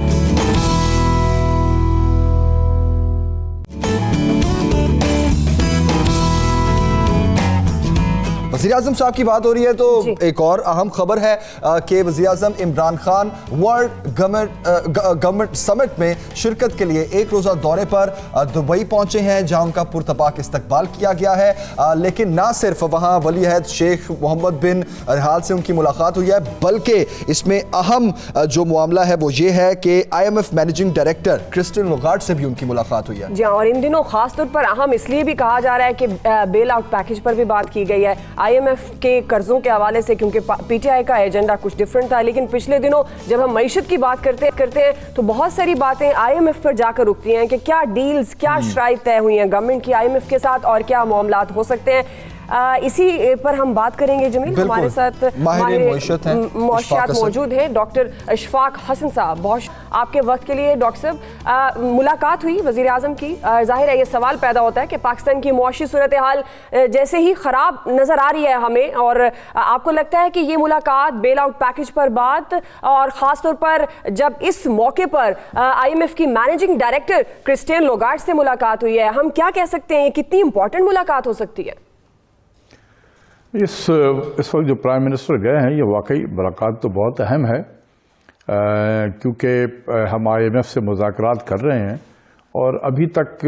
वज़ीर-ए-आज़म साहब की बात हो रही है तो एक और अहम खबर है कि वज़ीर-ए-आज़म Imran Khan world government summit में शिरकत के लिए एक रोज़ा दौरे पर दुबई पहुंचे हैं, जहां उनका पुरतबाक इस्तकबाल किया गया है। लेकिन ना सिर्फ वहां वली अहद शेख मोहम्मद बिन हाल से उनकी मुलाकात हुई है, बल्कि इसमें अहम जो मामला है वो ये है कि IMF मैनेजिंग डायरेक्टर क्रिस्टिन लोगार्ड से भी उनकी मुलाकात हुई है। जी और इन दिनों खासतौर पर अहम इसलिए भी कहा जा रहा है कि बेल आउट पैकेज पर भी बात की गई है, IMF के कर्जों के हवाले से, क्योंकि PTI का एजेंडा कुछ डिफरेंट था। लेकिन पिछले दिनों जब हम मईशत की बात करते हैं तो बहुत सारी बातें IMF पर जाकर रुकती हैं कि क्या डील्स, क्या शराइत तय हुई हैं गवर्नमेंट की IMF के साथ और क्या मामलात हो सकते हैं। इसी पर हम बात करेंगे जमील। हमारे साथ माहिर मौजूद हैं डॉक्टर इशफाक हसन साहब। बहुत आपके वक्त के लिए डॉक्टर साहब। मुलाकात हुई वज़ीर आज़म की। जाहिर है ये सवाल पैदा होता है कि पाकिस्तान की मुआशी सूरत हाल जैसे ही ख़राब नज़र आ रही है हमें, और आपको लगता है कि ये मुलाकात बेल आउट पैकेज पर बात, और ख़ास तौर पर जब इस मौके पर IMF की मैनेजिंग डायरेक्टर क्रिस्टियन लोगार्ड से मुलाकात हुई है, हम क्या कह सकते हैं कितनी इंपॉर्टेंट मुलाकात हो सकती है? इस वक्त जो प्राइम मिनिस्टर गए हैं, ये वाकई मुलाकात तो बहुत अहम है, क्योंकि हम IMF से मुज़ाकरात कर रहे हैं और अभी तक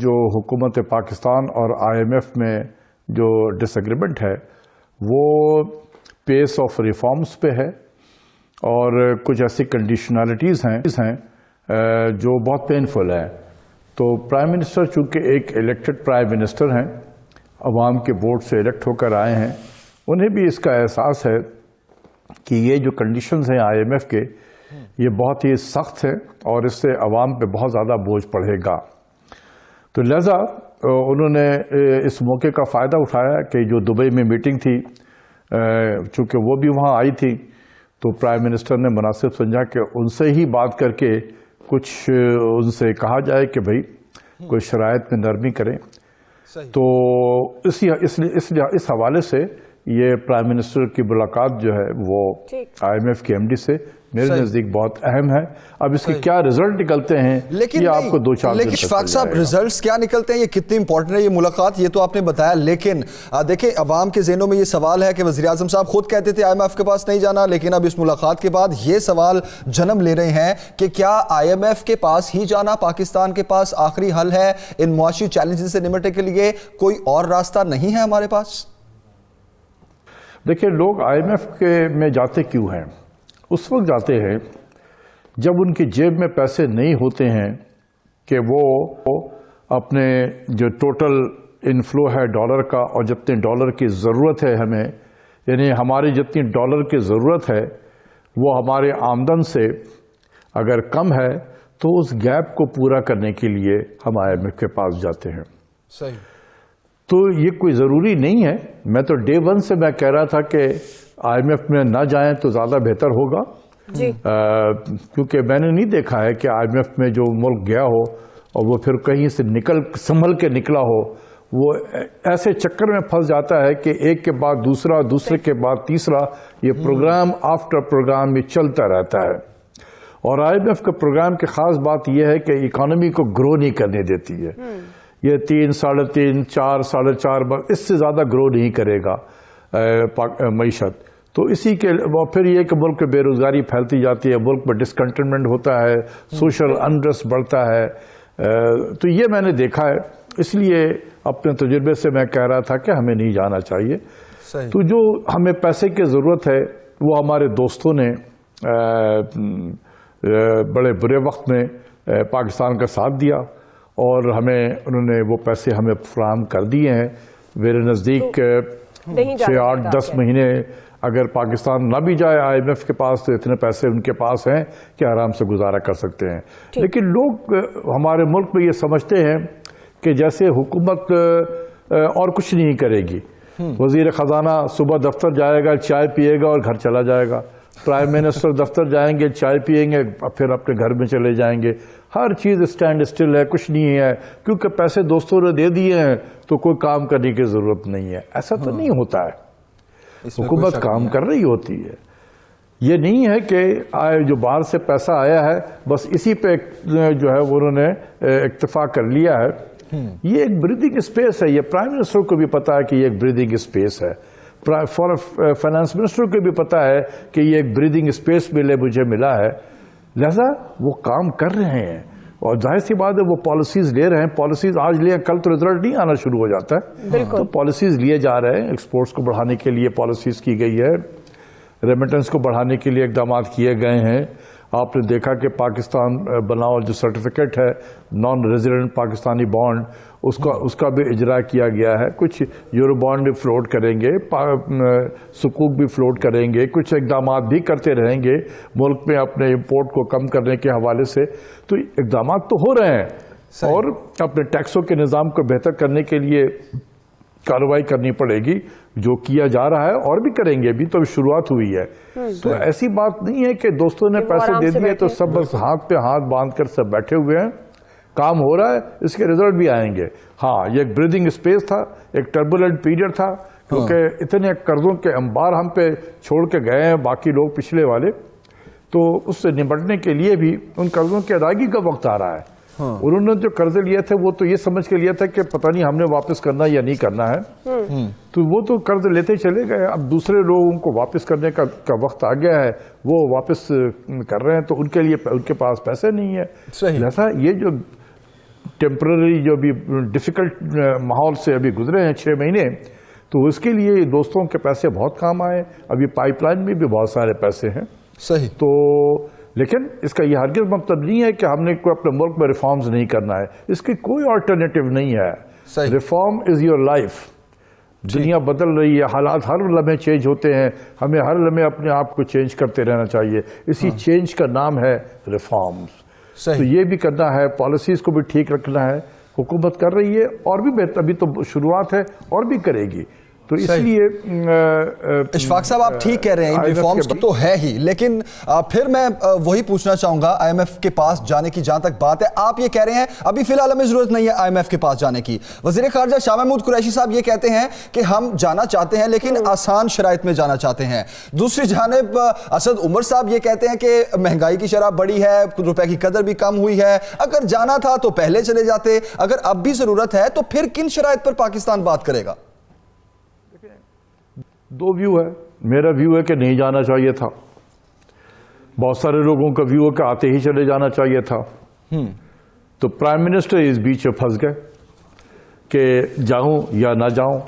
जो हुकूमत पाकिस्तान और IMF में जो डिसएग्रीमेंट है वो पेस ऑफ रिफॉर्म्स पे है, और कुछ ऐसी कंडीशनलिटीज़ हैं जो बहुत पेनफुल है। तो प्राइम मिनिस्टर चूँकि एक इलेक्टेड प्राइम मिनिस्टर हैं, अवाम के वोट से इलेक्ट होकर आए हैं, उन्हें भी इसका एहसास है कि ये जो कंडीशंस हैं IMF के, ये बहुत ही सख्त हैं और इससे अवाम पे बहुत ज़्यादा बोझ पड़ेगा। तो लिहाजा उन्होंने इस मौके का फ़ायदा उठाया कि जो दुबई में मीटिंग थी, चूँकि वो भी वहाँ आई थी, तो प्राइम मिनिस्टर ने मुनासिब समझा कि उनसे ही बात करके कुछ उनसे कहा जाए कि भाई कोई शराइत में नरमी करें। तो इस हवाले से ये प्राइम मिनिस्टर की मुलाकात जो है वो IMF के MD से मेरे नज़दीक बहुत अहम है। अब इसके क्या रिजल्ट निकलते हैं, लेकिन ये आपको 2-4 दिन लेकिन इशफाक साहब, रिजल्ट्स क्या निकलते हैं, ये कितनी इंपॉर्टेंट है ये मुलाकात, ये तो आपने बताया। लेकिन देखें, अवाम के ज़हनों में ये सवाल है कि वज़ीर आज़म साहब खुद कहते थे IMF के पास नहीं जाना, लेकिन अब इस मुलाकात के बाद ये सवाल जन्म ले रहे हैं कि क्या IMF के पास ही जाना पाकिस्तान के पास आखिरी हल है इन मुआशी चैलेंजेस से निपटने के लिए? कोई और रास्ता नहीं है हमारे पास? देखिए, लोग IMF में जाते क्यों हैं? उस वक्त जाते हैं जब उनकी जेब में पैसे नहीं होते हैं कि वो अपने जो टोटल इनफ्लो है डॉलर का, और जितने डॉलर की ज़रूरत है हमें, यानी हमारी जितनी डॉलर की ज़रूरत है वो हमारे आमदन से अगर कम है, तो उस गैप को पूरा करने के लिए हम IMF के पास जाते हैं। सही। तो ये कोई ज़रूरी नहीं है। मैं तो डे 1 से मैं कह रहा था कि IMF में ना जाएं तो ज़्यादा बेहतर होगा जी। क्योंकि मैंने नहीं देखा है कि IMF में जो मुल्क गया हो और वो फिर कहीं से संभल के निकला हो, वो ऐसे चक्कर में फंस जाता है कि एक के बाद दूसरा, दूसरे के बाद तीसरा, ये प्रोग्राम आफ्टर प्रोग्राम ये चलता रहता है। और IMF के प्रोग्राम की ख़ास बात यह है कि इकॉनमी को ग्रो नहीं करने देती है। ये 3, 3.5, 4, 4.5, इससे ज़्यादा ग्रो नहीं करेगा मईशत। तो इसी के फिर ये कि मुल्क में बेरोज़गारी फैलती जाती है, मुल्क में डिसकंटेनमेंट होता है, सोशल अनरेस्ट बढ़ता है। तो ये मैंने देखा है, इसलिए अपने तजुर्बे से मैं कह रहा था कि हमें नहीं जाना चाहिए। तो जो हमें पैसे की ज़रूरत है वो हमारे दोस्तों ने बड़े बुरे वक्त में पाकिस्तान का साथ दिया और हमें उन्होंने वो पैसे हमें फराहम कर दिए हैं। मेरे नज़दीक 6, 8, 10 महीने अगर पाकिस्तान ना भी जाए IMF के पास, तो इतने पैसे उनके पास हैं कि आराम से गुजारा कर सकते हैं। लेकिन लोग हमारे मुल्क में ये समझते हैं कि जैसे हुकूमत और कुछ नहीं करेगी। वज़ीर ख़जाना सुबह दफ्तर जाएगा, चाय पिएगा और घर चला जाएगा। प्राइम मिनिस्टर दफ्तर जाएंगे, चाय पिएंगे, फिर अपने घर में चले जाएंगे। हर चीज़ स्टैंड स्टिल है, कुछ नहीं है, क्योंकि पैसे दोस्तों ने दे दिए हैं तो कोई काम करने की ज़रूरत नहीं है। ऐसा तो नहीं होता है, हुकूमत काम कर रही होती है। ये नहीं है कि जो बाहर से पैसा आया है बस इसी पे जो है वो उन्होंने इक्तफा कर लिया है। ये एक ब्रीदिंग स्पेस है, ये प्राइम मिनिस्टर को भी पता है कि ये एक ब्रीदिंग स्पेस है, फाइनेंस मिनिस्टर को भी पता है कि ये एक ब्रीदिंग स्पेस मुझे मिला है, लिहाजा वो काम कर रहे हैं। और जाहिर सी बात है वो पॉलिसीज़ ले रहे हैं। पॉलिसीज़ आज लिए कल तो रिजल्ट नहीं आना शुरू हो जाता है, तो पॉलिसीज़ लिए जा रहे हैं। एक्सपोर्ट्स को बढ़ाने के लिए पॉलिसीज़ की गई है, रेमिटेंस को बढ़ाने के लिए इकदाम किए गए हैं। आपने देखा कि पाकिस्तान बनाओ जो सर्टिफिकेट है नॉन रेजिडेंट पाकिस्तानी बॉन्ड, उसका भी इजरा किया गया है। कुछ यूरो बॉन्ड भी फ्लोट करेंगे, सुकूक भी फ्लोट करेंगे, कुछ इकदाम भी करते रहेंगे मुल्क में अपने इंपोर्ट को कम करने के हवाले से। तो इकदाम तो हो रहे हैं और अपने टैक्सों के निज़ाम को बेहतर करने के लिए कार्रवाई करनी पड़ेगी। जो किया जा रहा है और भी करेंगे, अभी तो शुरुआत हुई है। तो ऐसी बात नहीं है कि दोस्तों ने पैसे दे दिए तो सब बस हाथ पे हाथ बांध कर सब बैठे हुए हैं। काम हो रहा है, इसके रिजल्ट भी आएंगे। हाँ, ये एक ब्रीदिंग स्पेस था, एक टर्बुलेंट पीरियड था, क्योंकि इतने कर्जों के अंबार हम पे छोड़ के गए हैं बाकी लोग पिछले वाले, तो उससे निपटने के लिए भी उन कर्जों की अदायगी का वक्त आ रहा है। उन्होंने जो कर्जे लिए थे वो तो ये समझ के लिया था कि पता नहीं हमने वापस करना या नहीं करना है, तो वो तो कर्ज लेते चले गए। अब दूसरे लोगों को वापस करने का वक्त आ गया है, वो वापस कर रहे हैं, तो उनके लिए उनके पास पैसे नहीं है। ऐसा ये जो टेम्पररी जो भी डिफिकल्ट माहौल से अभी गुजरे हैं 6 महीने, तो उसके लिए दोस्तों के पैसे बहुत काम आए। अभी पाइपलाइन में भी बहुत सारे पैसे हैं। सही। तो लेकिन इसका यह हरगिज़ मतलब नहीं है कि हमने कोई अपने मुल्क में रिफॉर्म्स नहीं करना है। इसकी कोई अल्टरनेटिव नहीं है। Reform is your life. दुनिया बदल रही है, हालात हर लम्हे चेंज होते हैं, हमें हर लम्हे अपने आप को चेंज करते रहना चाहिए। इसी चेंज का नाम है रिफॉर्म्स। तो ये भी करना है, पॉलिसीज को भी ठीक रखना है। हुकूमत कर रही है और भी बेहतर, अभी तो शुरुआत है और भी करेगी। तो इसलिए इशफाक साहब आप ठीक कह रहे हैं, इन रिफॉर्म्स तो है ही, लेकिन फिर मैं वही पूछना चाहूंगा आईएमएफ के पास जाने की जहां तक बात है। आप ये कह रहे हैं अभी फिलहाल हमें जरूरत नहीं है आईएमएफ के पास जाने की। वजीर खारजा शाह महमूद कुरैशी साहब ये कहते हैं कि हम जाना चाहते हैं लेकिन आसान शराइत में जाना चाहते हैं। दूसरी जानिब असद उमर साहब ये कहते हैं कि महंगाई की शरह बढ़ी है, रुपए की कदर भी कम हुई है, अगर जाना था तो पहले चले जाते, अगर अब भी जरूरत है तो फिर किन शराइत पर पाकिस्तान बात करेगा? दो व्यू है। मेरा व्यू है कि नहीं जाना चाहिए था। बहुत सारे लोगों का व्यू है कि आते ही चले जाना चाहिए था। तो प्राइम मिनिस्टर इस बीच में फंस गए कि जाऊं या ना जाऊं।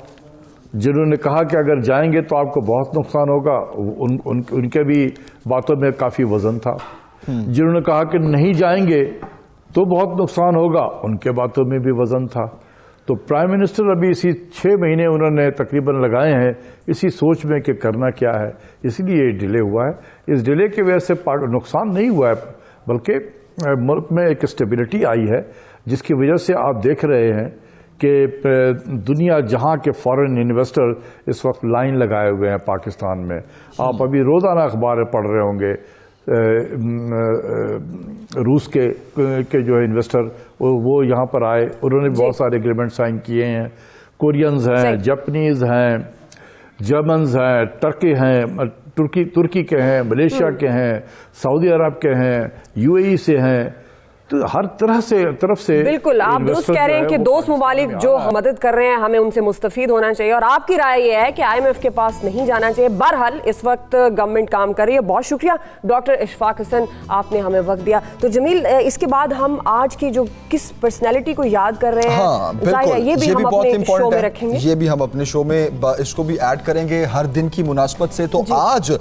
जिन्होंने कहा कि अगर जाएंगे तो आपको बहुत नुकसान होगा, उनके भी बातों में काफ़ी वजन था। जिन्होंने कहा कि नहीं जाएंगे तो बहुत नुकसान होगा, उनके बातों में भी वजन था। तो प्राइम मिनिस्टर अभी इसी 6 महीने उन्होंने तकरीबन लगाए हैं इसी सोच में कि करना क्या है, इसलिए ये डिले हुआ है। इस डिले की वजह से नुकसान नहीं हुआ है, बल्कि मुल्क में एक स्टेबिलिटी आई है, जिसकी वजह से आप देख रहे हैं कि दुनिया जहां के फॉरेन इन्वेस्टर इस वक्त लाइन लगाए हुए हैं पाकिस्तान में। आप अभी रोज़ाना अखबार पढ़ रहे होंगे, रूस के जो है इन्वेस्टर वो यहाँ पर आए, उन्होंने बहुत सारे एग्रीमेंट साइन किए हैं। कोरियंस हैं, जापानीज हैं, जर्मन्स हैं, टर्की हैं, तुर्की के हैं, मलेशिया के हैं, सऊदी अरब के हैं, यूएई से हैं। तो हर तरफ से बिल्कुल आप दुरुस्त कह रहे हैं कि दोस्त मुमालिक जो मदद कर रहे हैं हमें उनसे मुस्तफीद होना चाहिए, और आपकी राय ये है कि आईएमएफ के पास नहीं जाना चाहिए। बहरहाल इस वक्त गवर्नमेंट काम कर रही है। बहुत शुक्रिया डॉक्टर इशफाक हसन, आपने हमें वक्त दिया। तो जमील, इसके बाद हम आज की जो किस पर्सनैलिटी को याद कर रहे हैं, ये भी हम अपने शो में रखेंगे। ये भी हम अपने शो में इसको भी ऐड करेंगे हर दिन की मुनासबत से। तो आज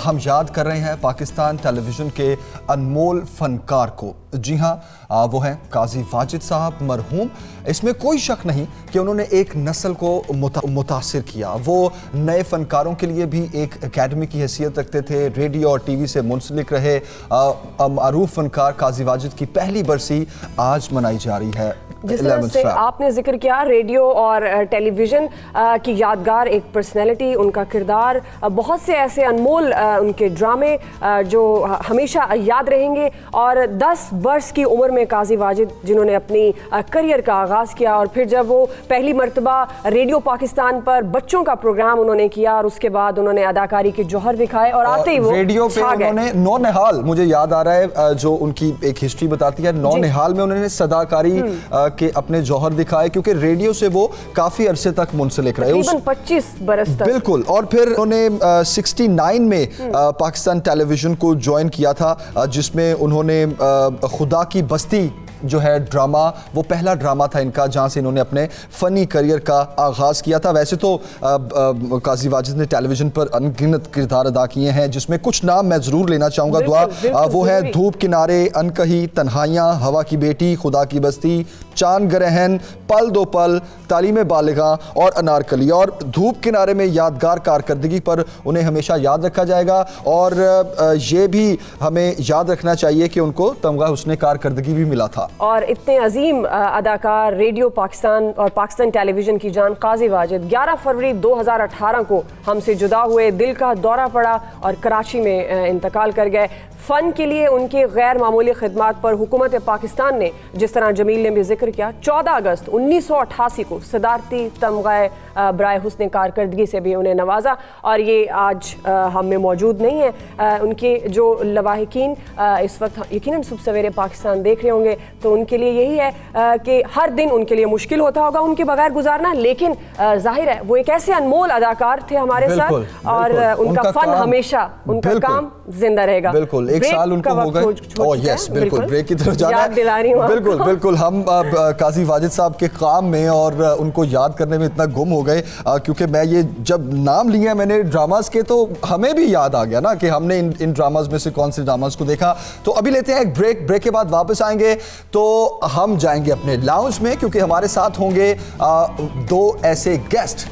हम याद कर रहे हैं पाकिस्तान टेलीविजन के अनमोल फनकार को। जी हाँ, वो हैं काजी वाजिद साहब मरहूम। इसमें कोई शक नहीं कि उन्होंने एक नस्ल को मुतासिर किया। वो नए फनकारों के लिए भी एक एकेडमी की हैसियत रखते थे, रेडियो और टीवी से मुंसलिक रहे। मारूफ फनकार काजी वाजिद की पहली बरसी आज मनाई जा रही है। जिस तरह से आपने जिक्र किया रेडियो और टेलीविज़न की यादगार एक पर्सनैलिटी, उनका किरदार, बहुत से ऐसे अनमोल उनके ड्रामे जो हमेशा याद रहेंगे। और 10 वर्ष की उम्र में काजी वाजिद जिन्होंने अपनी करियर का आगाज़ किया, और फिर जब वो पहली मरतबा रेडियो पाकिस्तान पर बच्चों का प्रोग्राम उन्होंने किया, और उसके बाद उन्होंने अदाकारी के जौहर दिखाए और आते ही वो रेडियो पे उन्होंने नौनिहाल, मुझे याद आ रहा है जो उनकी एक हिस्ट्री बताती है, नौनिहाल में उन्होंने सदाकारी के अपने जौहर दिखाए, क्योंकि रेडियो से वो काफी अरसे तक मुंसलिक रहे, तकरीबन 25 बरस तक। बिल्कुल। और फिर उन्होंने 69 में पाकिस्तान टेलीविजन को ज्वाइन किया था, जिसमें उन्होंने खुदा की बस्ती जो है ड्रामा, वो पहला ड्रामा था इनका जहां से इन्होंने अपने फनी करियर का आगाज़ किया था। वैसे तो काजी वाजिद ने टेलीविज़न पर अनगिनत किरदार अदा किए हैं, जिसमें कुछ नाम मैं ज़रूर लेना चाहूँगा दुआ। वो है धूप किनारे, अनकही, तन्हाइयाँ, हवा की बेटी, खुदा की बस्ती, चांद ग्रहण, पल दो पल, तालीम बालिगा और अनारकली। और धूप किनारे में यादगार कारकर्दगी पर उन्हें हमेशा याद रखा जाएगा। और ये भी हमें याद रखना चाहिए कि उनको तमगा हुस्ने कारकर्दगी भी मिला था। और इतने अजीम अदाकार, रेडियो पाकिस्तान और पाकिस्तान टेलीविजन की जान काजी वाजिद 11 फरवरी 2018 को हमसे जुदा हुए, दिल का दौरा पड़ा और कराची में इंतकाल कर गए। फ़न के लिए उनकी गैर मामूली खिदमात पर हुकूमत पाकिस्तान ने, जिस तरह जमील ने भी जिक्र किया, 14 अगस्त 1988 को सदारती तमगाए बराए हुस्न कारकर्दगी से भी उन्हें नवाजा। और ये आज हम में मौजूद नहीं है। उनके जो लवाहिकीन इस वक्त यकीनन सुबह सवेरे पाकिस्तान देख रहे होंगे, तो उनके लिए यही है कि हर दिन उनके लिए मुश्किल होता होगा उनके बगैर गुजारना, लेकिन जाहिर है वो एक ऐसे अनमोल अदाकार थे हमारे साथ, और उनका फ़न हमेशा, उनका काम जिंदा रहेगा। बिल्कुल, एक साल उनको हो गए। ओह यस, बिल्कुल ब्रेक की तरफ जाना याद दिला रही हूं। बिल्कुल बिल्कुल, हम काजी वाजिद साहब के काम में और उनको याद करने में इतना गुम हो गए, क्योंकि मैं ये जब नाम लिया मैंने ड्रामास के, तो हमें भी याद आ गया ना कि हमने इन ड्रामास में से कौन से ड्रामास को देखा। तो अभी लेते हैं एक ब्रेक के बाद वापस आएंगे तो हम जाएंगे अपने लाउंज में, क्योंकि हमारे साथ होंगे दो ऐसे गेस्ट।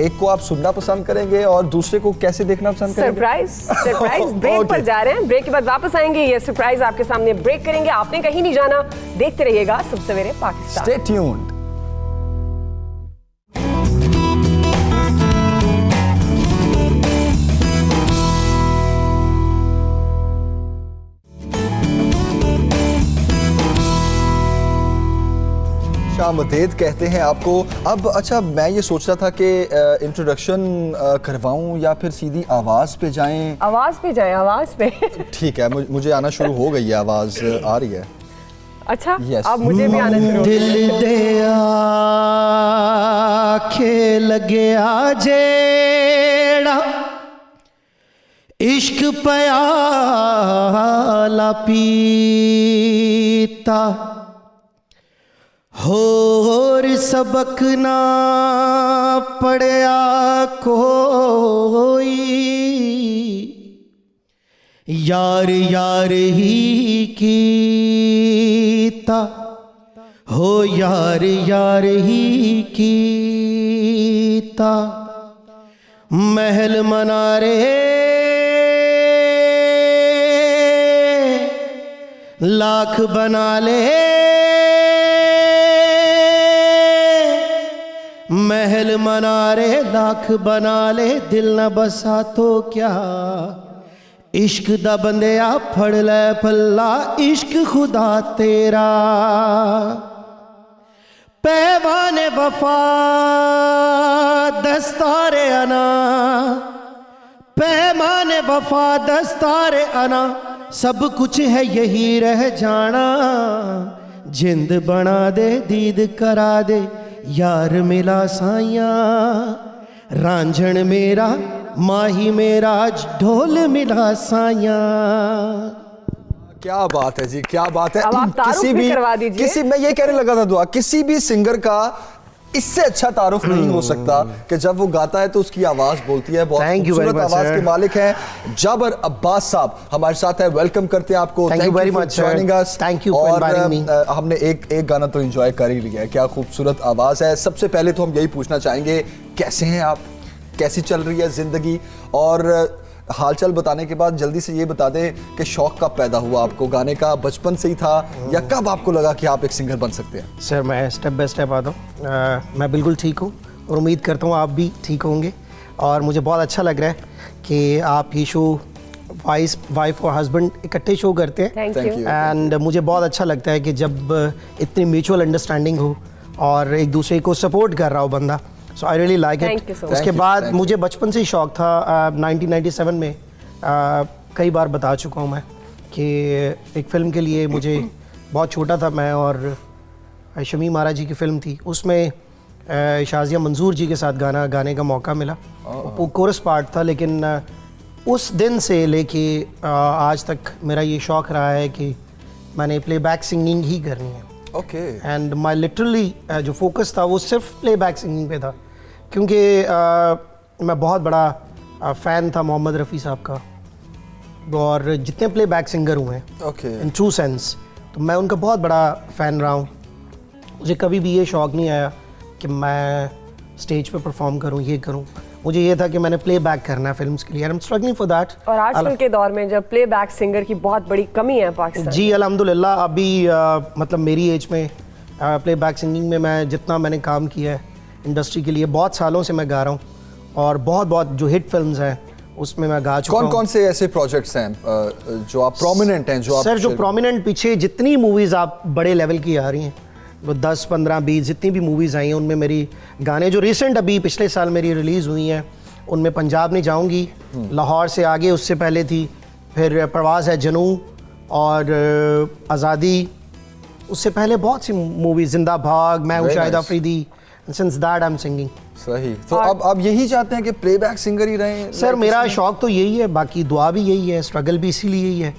एक को आप सुनना पसंद करेंगे और दूसरे को कैसे देखना पसंद करेंगे? सरप्राइज ब्रेक पर जा रहे हैं, ब्रेक के बाद वापस आएंगे, ये सरप्राइज आपके सामने ब्रेक करेंगे। आपने कहीं नहीं जाना, देखते रहिएगा सुबह सवेरे पाकिस्तान। Stay tuned. शामदेद कहते हैं आपको। अब अच्छा, मैं ये सोच रहा था कि इंट्रोडक्शन करवाऊं या फिर सीधी आवाज़ पे जाएं? आवाज़ पे जाएं, आवाज़ पे। ठीक है, मुझे आना शुरू हो गई है, आवाज़ आ रही है। अच्छा Yes. अब मुझे भी आना शुरू हो गया। दिल दे आखे लगे आ जेड़ा इश्क प्याला पीता, होर सबक ना पढ़या कोई, यार यार ही कीता, हो यार यार ही कीता, महल मनारे लाख बना ले, महल मनारे लाख बना ले, दिल न बसा तो क्या, इश्क दा बंदिया फड़ ले पल्ला, इश्क खुदा तेरा, पैवाने वफा दस्तारे अना, पैमाने वफा दस्तारे अना, सब कुछ है यही रह जाना, जिंद बना दे दीद करा दे, यार मिला साइया, रांझण मेरा माही मेरा, ढोल मिला साइया। क्या बात है जी, क्या बात है। अब आप तारुफ भी करवा दीजिए। मैं ये कहने लगा था दुआ, किसी भी सिंगर का इससे अच्छा तारुफ नहीं हो सकता कि जब वो गाता है तो उसकी आवाज बोलती है। बहुत खूबसूरत आवाज के मालिक हैं जाबर अब्बास साहब, हमारे साथ है। वेलकम करते हैं आपको। Thank you very much joining us. Thank you for inviting me. हमने एक गाना तो एंजॉय कर ही लिया है। क्या खूबसूरत आवाज है। सबसे पहले तो हम यही पूछना चाहेंगे, कैसे हैं आप, कैसी चल रही है जिंदगी, और हालचाल बताने के बाद जल्दी से ये बता दें कि शौक कब पैदा हुआ आपको गाने का? बचपन से ही था या कब आपको लगा कि आप एक सिंगर बन सकते हैं? सर मैं स्टेप बाय स्टेप आता हूँ। मैं बिल्कुल ठीक हूँ और उम्मीद करता हूँ आप भी ठीक होंगे, और मुझे बहुत अच्छा लग रहा है कि आप ये शो वाइफ और हस्बैंड इकट्ठे शो करते हैं। Thank you. एंड मुझे बहुत अच्छा लगता है कि जब इतनी म्यूचुअल अंडरस्टैंडिंग हो और एक दूसरे को सपोर्ट कर रहा हो बंदा। सो आई रियली लाइक इट। उसके बाद मुझे बचपन से ही शौक था। 1997 में कई बार बता चुका हूँ मैं कि एक फ़िल्म के लिए मुझे बहुत छोटा था मैं, और शमी मारा जी की फ़िल्म थी, उसमें शाजिया मंजूर जी के साथ गाना गाने का मौका मिला। वो कोरस पार्ट था, लेकिन उस दिन से लेके आज तक मेरा ये शौक़ रहा है कि मैंने प्लेबैक सिंगिंग ही करनी है। ओके। एंड माई लिटरली जो फोकस था वो सिर्फ प्लेबैक सिंगिंग पे था, क्योंकि मैं बहुत बड़ा फ़ैन था मोहम्मद रफ़ी साहब का, और जितने प्लेबैक सिंगर हुए हैं ओके इन ट्रू सेंस, तो मैं उनका बहुत बड़ा फ़ैन रहा हूँ। मुझे कभी भी ये शौक़ नहीं आया कि मैं स्टेज पे परफॉर्म करूं, ये करूं। मुझे ये था कि मैंने प्ले बैक करना है फिल्म्स के लिए, I am struggling for that. और आजकल के दौर में जब प्ले बैक सिंगर की बहुत बड़ी कमी है पाकिस्तान जी अल्हम्दुलिल्लाह, अभी मतलब मेरी एज में प्ले बैक सिंगिंग में मैं जितना मैंने काम किया है इंडस्ट्री के लिए, बहुत सालों से मैं गा रहा हूँ, और बहुत जो हिट फिल्म्स हैं उसमें मैं गा चुका हूँ। कौन से ऐसे प्रोजेक्ट्स हैं जो आप प्रोमिनेंट हैं, जो आप सर जो प्रोमिनेंट पीछे जितनी मूवीज़ आप बड़े लेवल की आ रही हैं, वो 10, 15, 20 जितनी भी मूवीज़ आई हैं उनमें मेरी गाने जो रिसेंट अभी पिछले साल मेरी रिलीज़ हुई हैं, उनमें पंजाब नहीं जाऊंगी, लाहौर से आगे उससे पहले थी, फिर परवाज़ है जनू और आज़ादी, उससे पहले बहुत सी मूवीज़, जिंदा भाग, मैं हूँ Shahid Afridi, since that I am singing. सही। तो अब आप यही चाहते हैं कि प्लेबैक सिंगर ही रहें? सर मेरा शौक़ तो यही है, बाकी दुआ भी यही है, स्ट्रगल भी इसीलिए यही है,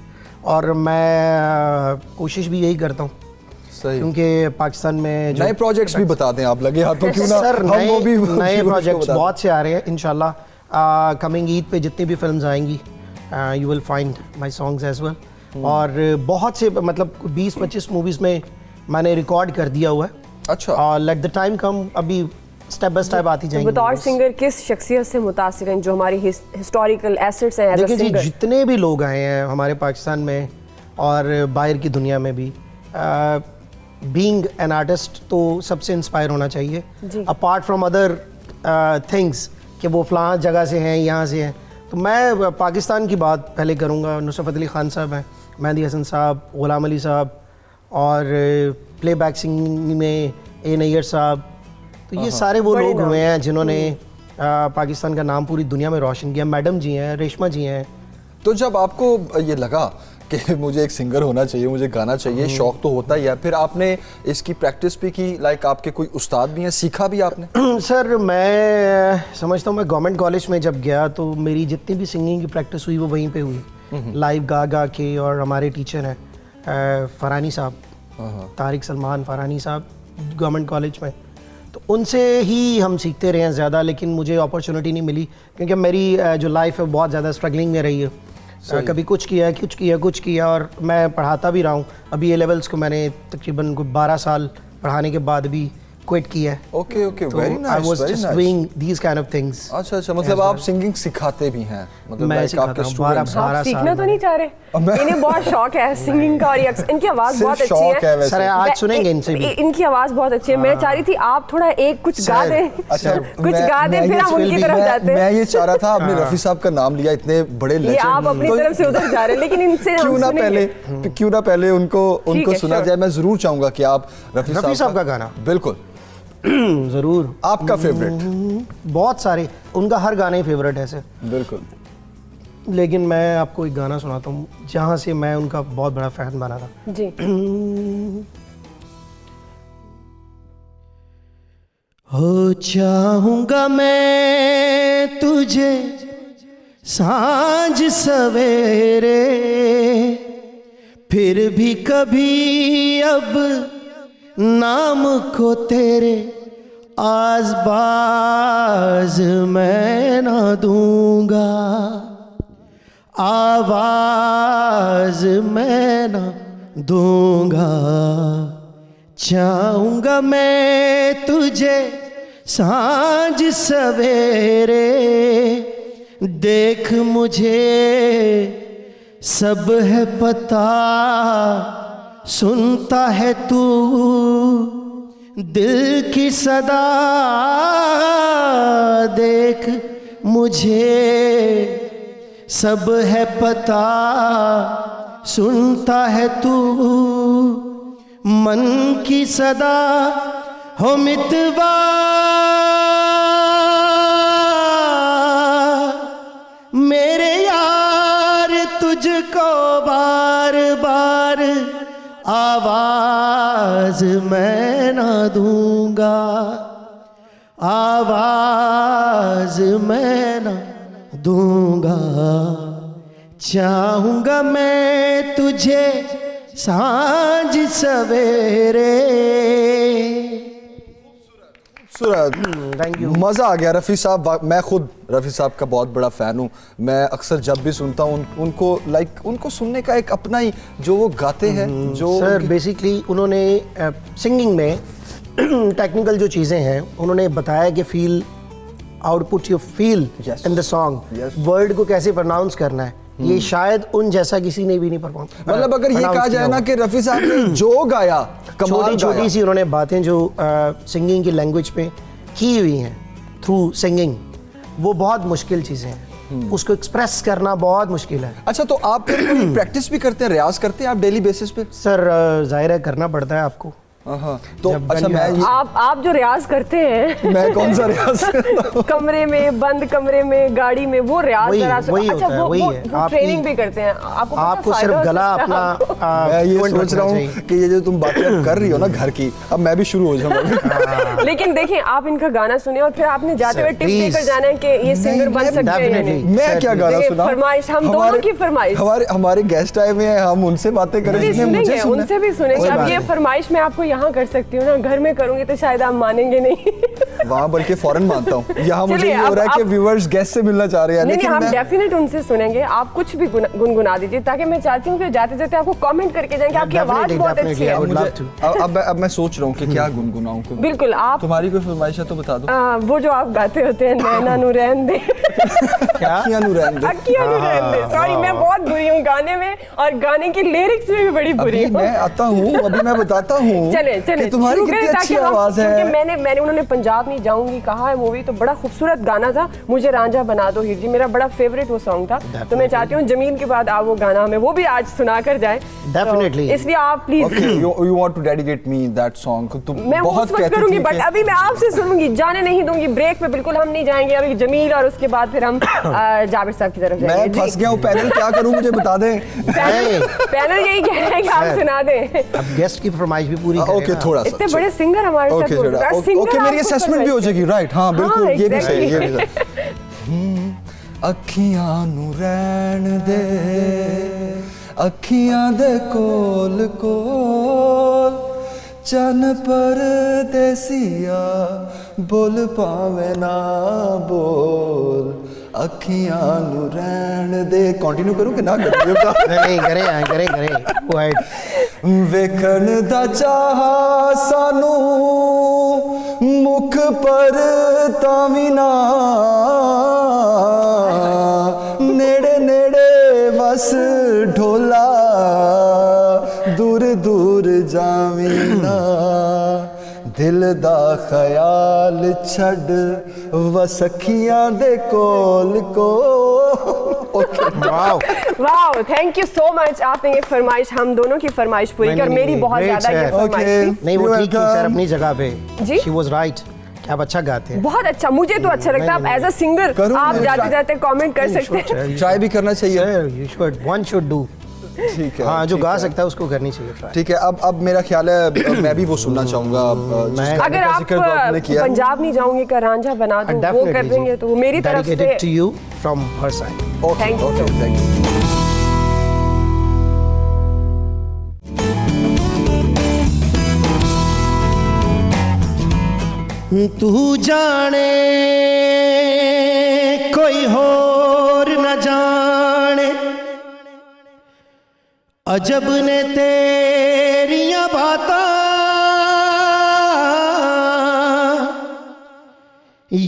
और मैं कोशिश भी यही करता हूँ। सही। क्योंकि पाकिस्तान में नए प्रोजेक्ट्स भी बता दें आप, लगे हाथों क्यों ना सर हम वो भी नए प्रोजेक्ट्स बहुत से आ रहे हैं इंशाल्लाह। कमिंग ईद पे जितनी भी फिल्म्स आएंगी you will find my songs as well, और बहुत से मतलब 20-25 मूवीज़ में मैंने रिकॉर्ड कर दिया हुआ है। अच्छा। और लेट द टाइम कम, अभी स्टेप बाय स्टेप आती जाएंगी। बतौर सिंगर किस शख्सियत से मुतासिर हैं जो हमारी हिस्टोरिकल एसेट्स हैं एज अ देखिए जी, सिंगर? जितने भी लोग आए हैं हमारे पाकिस्तान में और बाहर की दुनिया में भी, बीइंग एन आर्टिस्ट तो सबसे इंस्पायर होना चाहिए, अपार्ट फ्रॉम अदर थिंग्स कि वो फलां जगह से हैं, यहाँ से हैं। तो मैं पाकिस्तान की बात पहले करूँगा। नुसरत फ़तेह अली खान साहब हैं, मेहदी हसन साहब, ग़ुलाम अली साहब, और प्लेबैक सिंगिंग में ए नैयर साहब। तो ये सारे वो लोग हुए हैं जिन्होंने पाकिस्तान का नाम पूरी दुनिया में रोशन किया। मैडम जी हैं, रेशमा जी हैं। तो जब आपको ये लगा कि मुझे एक सिंगर होना चाहिए, मुझे गाना चाहिए, शौक तो होता ही है, फिर आपने इसकी प्रैक्टिस भी की? लाइक आपके कोई उस्ताद भी हैं, सीखा भी आपने? सर मैं समझता हूँ, मैं गवर्नमेंट कॉलेज में जब गया तो मेरी जितनी भी सिंगिंग की प्रैक्टिस हुई वो वहीं पे हुई, लाइव गा के। और हमारे टीचर हैं फरानी साहब, तारिक सलमान फरानी साहब, गवर्नमेंट कॉलेज में, तो उनसे ही हम सीखते रहे हैं ज़्यादा। लेकिन मुझे अपॉर्चुनिटी नहीं मिली क्योंकि मेरी जो लाइफ है बहुत ज़्यादा स्ट्रगलिंग में रही है। कभी कुछ किया, और मैं पढ़ाता भी रहा हूँ। अभी A-levels को मैंने तकरीबन 12 साल पढ़ाने के बाद भी क्विट किया है। Okay, very nice. I was just doing these kind of things. अच्छा, मतलब आप सिंगिंग सिखाते भी हैं? मतलब मैं सिखाता हूं 12 साल। सीखना तो नहीं चाह रहे? इन्हें बहुत शौक है सिंगिंग का, और इनकी आवाज़ बहुत अच्छी है। सर आज सुनेंगे इनसे भी। इनकी आवाज़ बहुत अच्छी है। मैं चाह रही थी आप थोड़ा एक कुछ गा दें। अच्छा, कुछ गा दें, फिर हम उनकी तरफ जाते हैं। मैं ये चाह रहा था, आपने रफ़ी साहब का नाम लिया, इतने बड़े लेजेंड, आप अपनी तरफ से उधर जा रहे हैं, लेकिन इनसे क्यों ना पहले उनको सुना जाए। मैं जरूर चाहूंगा कि आप रफ़ी साहब का गाना। बिल्कुल ज़रूर। आपका फेवरेट? बहुत सारे, उनका हर गाना ही फेवरेट है सर। बिल्कुल। लेकिन मैं आपको एक गाना सुनाता हूँ जहाँ से मैं उनका बहुत बड़ा फैन बना था जी। हो चाहूँगा मैं तुझे सांझ सवेरे, फिर भी कभी अब नाम को तेरे आज़-बाज़ मैं ना दूंगा, आवाज़ मैं ना दूंगा। चाहूँगा मैं तुझे सांझ सवेरे, देख मुझे सब है पता, सुनता है तू दिल की सदा, देख मुझे सब है पता, सुनता है तू मन की सदा। हो मितवा मेरे यार तुझको बार बार आवाज़ मैं ना दूंगा, आवाज़ मैं ना दूंगा। चाहूँगा मैं तुझे सांझ सवेरे। खूबसूरत, थैंक यू। मजा आ गया रफ़ी साहब। मैं खुद रफ़ी साहब का बहुत बड़ा फ़ैन हूँ। मैं अक्सर जब भी सुनता हूँ उनको सुनने का एक अपना ही जो वो गाते हैं जो सर बेसिकली उन्होंने सिंगिंग में टेक्निकल जो चीज़ें हैं उन्होंने बताया कि feel output you feel Yes. In the song, Yes. Word को कैसे प्रोनाउंस करना है, ये शायद उन जैसा किसी ने भी नहीं परफॉर्म। मतलब अगर ये कहा जाए ना कि रफ़ी साहब ने जो गाया कमाल छोटी गाया। छोटी सी उन्होंने बातें जो सिंगिंग की लैंग्वेज पे की हुई हैं थ्रू सिंगिंग, वो बहुत मुश्किल चीज़ें हैं, उसको एक्सप्रेस करना बहुत मुश्किल है। अच्छा, तो आप फिर कोई प्रैक्टिस भी करते हैं, रियाज करते हैं आप डेली बेसिस पे? सर जाहिर है करना पड़ता है आपको। हाँ, तो जब अच्छा बन आप जो रियाज करते हैं मैं कौन सा रियाज करता हूँ? कमरे में, बंद कमरे में, गाड़ी में, वो रियाज वही- जरा वही अच्छा होता है, वही है। वो आपकी- ट्रेनिंग भी करते हैं आपको पता है आपको फायदा सिर्फ हो गला सकता है अपना आपको? मैं ये fluent सोच रखना रहा हूँ चाहिए। कि ये जो तुम बातें अब कर रही हो ना घर की, अब मैं भी शुरू हो जाऊंगा। लेकिन देखिए आप इनका गाना सुने और फिर आपने जाते हुए टिप please। देकर जाना है कि ये सिंगर बन सकते हैं या definitely। नहीं। मैं क्या गाना देखिए, सुना? फरमाइश, हम दोनों की फरमाइश। हमारे गेस्ट आए हुए हैं, हम उनसे बातें करें नहीं, जिसमें मुझे सुनेंगे, सुनना है। उनसे भी सुनेंगे। कोई अब बात ये नहीं। फरमाइश मैं आपको यहाँ कर सकती हूँ ना, घर में करूंगी तो शायद आप मानेंगे नहीं। वहाँ बल्कि फौरन मानता हूँ। यहाँ मुझे चलिए, ये हो रहा है अब कि व्यूअर्स गेस्ट से मिलना चाह रहे हैं, नहीं लेकिन हम मैं डेफिनेट उनसे सुनेंगे। आप कुछ भी गुनगुना दीजिए ताकि मैं चाहती हूँ कि जाते जाते आपको कमेंट करके जाएंगे आपकी आवाज Definitely, बहुत अच्छी definitely, I है। would love to। अब मैं सोच रहा हूँ कि क्या गुनगुनाऊँ। बिल्कुल आप तुम्हारी कोई फरमाइश है तो बता दो। वो जो आप गाते होते हैं नैना नू रहन दे, अखियाँ नू रहन दे। अखियाँ नू रहन दे। सॉरी मैं बहुत बुरी हूँ गाने में और गाने की लिरिक्स में भी बड़ी बुरी अभी हूँ। मैं आता हूँ, अभी मैं बताता हूँ चले कि तुम्हारी शुरू कितनी करें अच्छी ताकि हम- आवाज है। क्योंकि मैंने उन्होंने पंजाब नहीं जाऊंगी कहा है मूवी, तो बड़ा खूबसूरत गाना था, मुझे रांझा बना दो हीर जी, मेरा बड़ा फेवरेट वो सॉन्ग था। तो मैं चाहती हूँ जमीन के बाद आप वो गाना हमें वो भी आज सुना कर जाए। Definitely। तो इसलिए आप please Okay, you want to dedicate me that song? तुम मैं वो बहुत उस वक्त कहती करूंगी थी बट कि- अभी मैं आपसे सुनूंगी, जाने नहीं दूंगी। ब्रेक पे बिल्कुल हम नहीं जाएंगे, अभी जमील और उसके बाद फिर हम जाबिर साहब की तरफ मैं जाएंगे। फंस गया हूँ। पैनल क्या करूँ मुझे बता दें। पैनल यही कह रहे हैं कि आप सुना दें। अब गेस्ट की फरमाइश भी पूरी करें ओके, ना। थोड़ा सा इतने बड़े सिंगर हमारे साथ बोल रहे हैं। सिंगर ओके, मेरी आपको असेसमेंट भी हो जाएगी। राइट, हाँ बिल्कुल, हाँ, ये भी सही, ये भी exactly। सही। अखियां नू रहन दे, अखियां दे कोल कोल, चन पर देसिया बोल पावे ना बोल, अखियां नू रहन दे। कंटिन्यू करूं कि ना करूं? नहीं करें Go ahead। ਵੇਖਣ ਦਾ ਚਾਹ ਸਾਨੂੰ ਮੁਖ ਪਰ ਤਾਂ ਵੀ ਨਾ, ਨੇੜੇ ਨੇੜੇ ਵਸ ਢੋਲਾ, ਦੂਰ ਦੂਰ ਜਾਵੀਂ ਨਾ, ਦਿਲ ਦਾ ਖਿਆਲ ਛੱਡ ਵਸਖੀਆਂ ਦੇ ਕੋਲ ਕੋਲ। Wow, thank you so much. आपने ये फरमाइश, हम दोनों की फरमाइश पूरी कर, मेरी बहुत great ज्यादा ये sir। फरमाइश थी। नहीं वो ठीक थी सर अपनी जगह पे। जी? She was right कि आप अच्छा गाते हैं। बहुत अच्छा, मुझे तो अच्छा लगता है। आप एज अ सिंगर करूँ आप मैं जाते try? जाते कमेंट कर सकते हैं। ट्राई भी करना चाहिए। Sir, you should, one should do। ठीक है, हाँ, जो ठीक गा है। सकता है उसको करनी चाहिए try। ठीक है, अब मेरा ख्याल है मैं भी वो सुनना चाहूंगा जिस गाने अगर का आप जिक्र आपने किया। पंजाब नहीं जाऊंगी का रांझा बना दो, वो Definitely कर जी। देंगे तो वो मेरी तरफ Dedicated to से। you from her side। Okay, Thank you okay, so much। thank you। तू जाने कोई होर न जाने, अजब ने तेरियां बातां,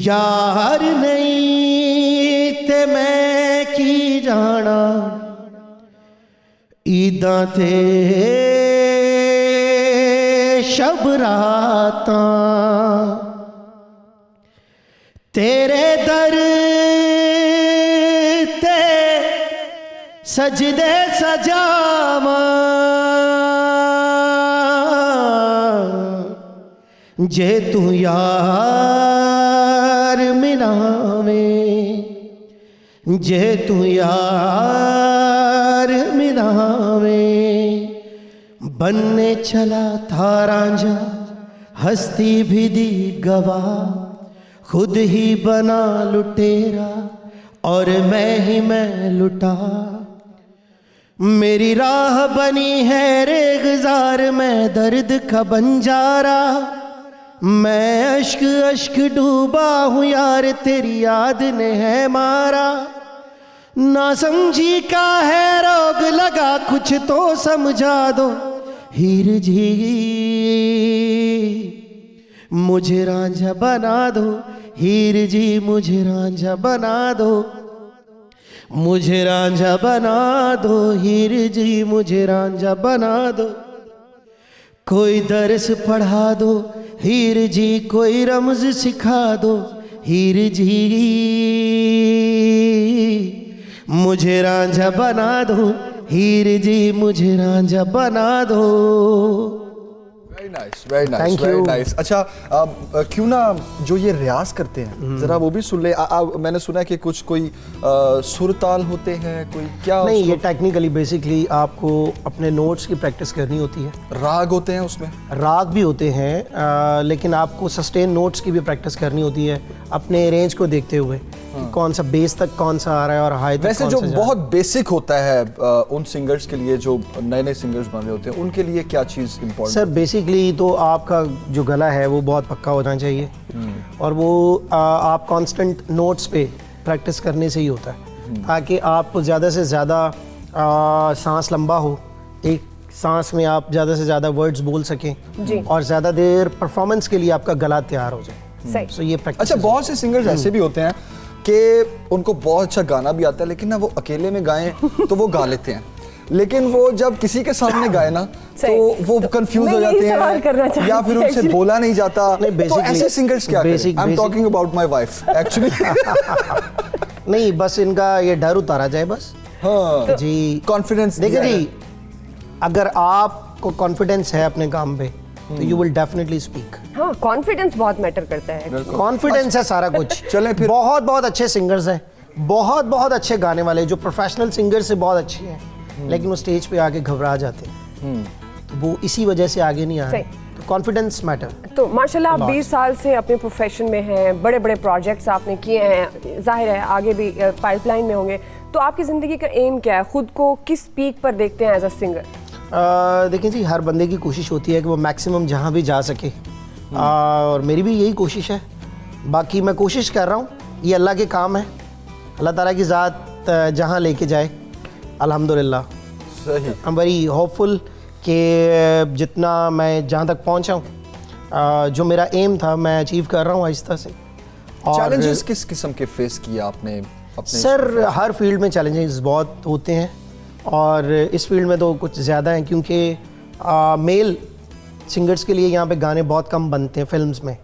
यार नहीं ते मैं की जाना, ईदां ते शब रातां, तेरे दर ते सजदे सजावा, जे तू यार मिलावे, जे तू यार मिलावे, बनने चला था रांझा हस्ती भी दी गवाह, खुद ही बना लुटेरा और मैं लुटा, मेरी राह बनी है रेगजार में दर्द का बंजारा, मैं अश्क अश्क डूबा हूँ यार तेरी याद ने है मारा, ना समझी का है रोग लगा कुछ तो समझा दो हीर जी, मुझे रांझा बना दो हीर जी, मुझे रांझा बना दो, मुझे रांझा बना दो हीर जी, मुझे रांझा बना दो, कोई दर्स पढ़ा दो हीर जी, कोई रमज सिखा दो हीर जी, मुझे रांझा बना दो हीर जी, मुझे रांझा बना दो। Very nice very nice. अच्छा क्यों ना जो ये रियाज करते हैं जरा वो भी सुन ले। मैंने सुना है कि कुछ कोई सुरताल होते हैं, कोई क्या? नहीं, ये टेक्निकली बेसिकली आपको अपने नोट्स की प्रैक्टिस करनी होती है। राग होते हैं उसमें? राग भी होते हैं, लेकिन आपको सस्टेन नोट्स की भी प्रैक्टिस करनी होती है अपने रेंज को देखते हुए, कौन सा बेस तक कौन सा आ रहा है और हाई तक वैसे कौन जो सा बहुत बेसिक होता है उन सिंगर्स के लिए, जो नए नए सिंगर्स बन रहे होते हैं, उनके लिए क्या चीज़ इम्पोर्टेंट? सर बेसिकली तो आपका जो गला है वो बहुत पक्का होना चाहिए, और वो आप कांस्टेंट नोट्स पे प्रैक्टिस करने से ही होता है, ताकि आप ज़्यादा से ज़्यादा सांस लंबा हो, एक सांस में आप ज़्यादा से ज़्यादा वर्ड्स बोल सकें और ज़्यादा देर परफॉर्मेंस के लिए आपका गला तैयार हो जाए। सो ये प्रैक्टिस। अच्छा, बहुत से सिंगर्स ऐसे भी होते हैं कि उनको बहुत अच्छा गाना भी आता है, लेकिन ना वो अकेले में गाएं तो वो गा लेते हैं, लेकिन वो जब किसी के सामने गाए ना तो वो कंफ्यूज हो जाते हैं या फिर उनसे बोला नहीं जाता। तो ऐसे सिंगर्स क्या करें? I am talking about my wife actually. नहीं, बस इनका ये डर उतारा जाए बस। हाँ जी, कॉन्फिडेंस। देखिए जी, अगर आपको कॉन्फिडेंस है अपने काम पे तो यू विल डेफिनेटली स्पीक। हाँ, कॉन्फिडेंस बहुत मैटर करता है। कॉन्फिडेंस है सारा कुछ। चलें फिर। बहुत बहुत अच्छे सिंगर्स हैं, बहुत बहुत अच्छे गाने वाले जो प्रोफेशनल सिंगर से बहुत अच्छे हैं, लेकिन वो स्टेज पे आके घबरा जाते हैं, तो वो इसी वजह से आगे नहीं आ रहे। तो कॉन्फिडेंस मैटर। तो माशाल्लाह आप 20 साल से अपने प्रोफेशन में हैं, बड़े बड़े प्रोजेक्ट्स आपने किए हैं, जाहिर है आगे भी पाइपलाइन में होंगे। तो आपकी ज़िंदगी का एम क्या है? खुद को किस पीक पर देखते हैं एज अ सिंगर? देखिए जी, हर बंदे की कोशिश होती है कि वो मैक्सिमम जहाँ भी जा सके, और मेरी भी यही कोशिश है। बाकी मैं कोशिश कर रहा हूँ, ये अल्लाह के काम है, अल्लाह ताला की ज़ात जहाँ लेके जाए अल्हम्दुलिल्लाह। सही। आई एम वेरी होपफुल कि जितना मैं जहाँ तक पहुँचा हूँ, जो मेरा एम था मैं अचीव कर रहा हूँ आहिस्ता से। चैलेंजेस किस किस्म के फेस किया आपने अपने? सर हर फील्ड में चैलेंजेस बहुत होते हैं, और इस फील्ड में तो कुछ ज़्यादा हैं, क्योंकि मेल सिंगर्स के लिए यहाँ पे गाने बहुत कम बनते हैं फिल्म्स में।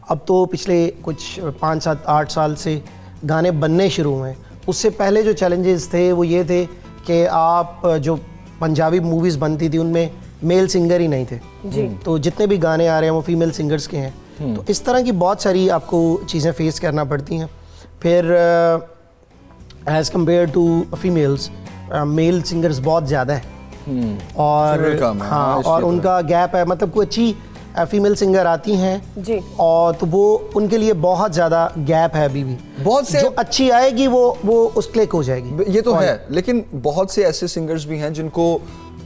अब तो पिछले कुछ 5, 7, 8 साल से गाने बनने शुरू हुए हैं। उससे पहले जो चैलेंजेस थे वो ये थे कि आप जो पंजाबी मूवीज़ बनती थी उनमें मेल सिंगर ही नहीं थे जी। तो जितने भी गाने आ रहे हैं वो फीमेल सिंगर्स के हैं। तो इस तरह की बहुत सारी आपको चीज़ें फेस करना पड़ती हैं। फिर as compared to females, male singers बहुत ज़्यादा हैं, और हाँ, और उनका गैप है, मतलब कोई अच्छी फीमेल सिंगर आती हैं जी, और तो वो उनके लिए बहुत ज़्यादा गैप है अभी भी। बहुत से जो अच्छी आएगी वो उस क्लिक हो जाएगी, ये तो है। लेकिन बहुत से ऐसे सिंगर्स भी हैं जिनको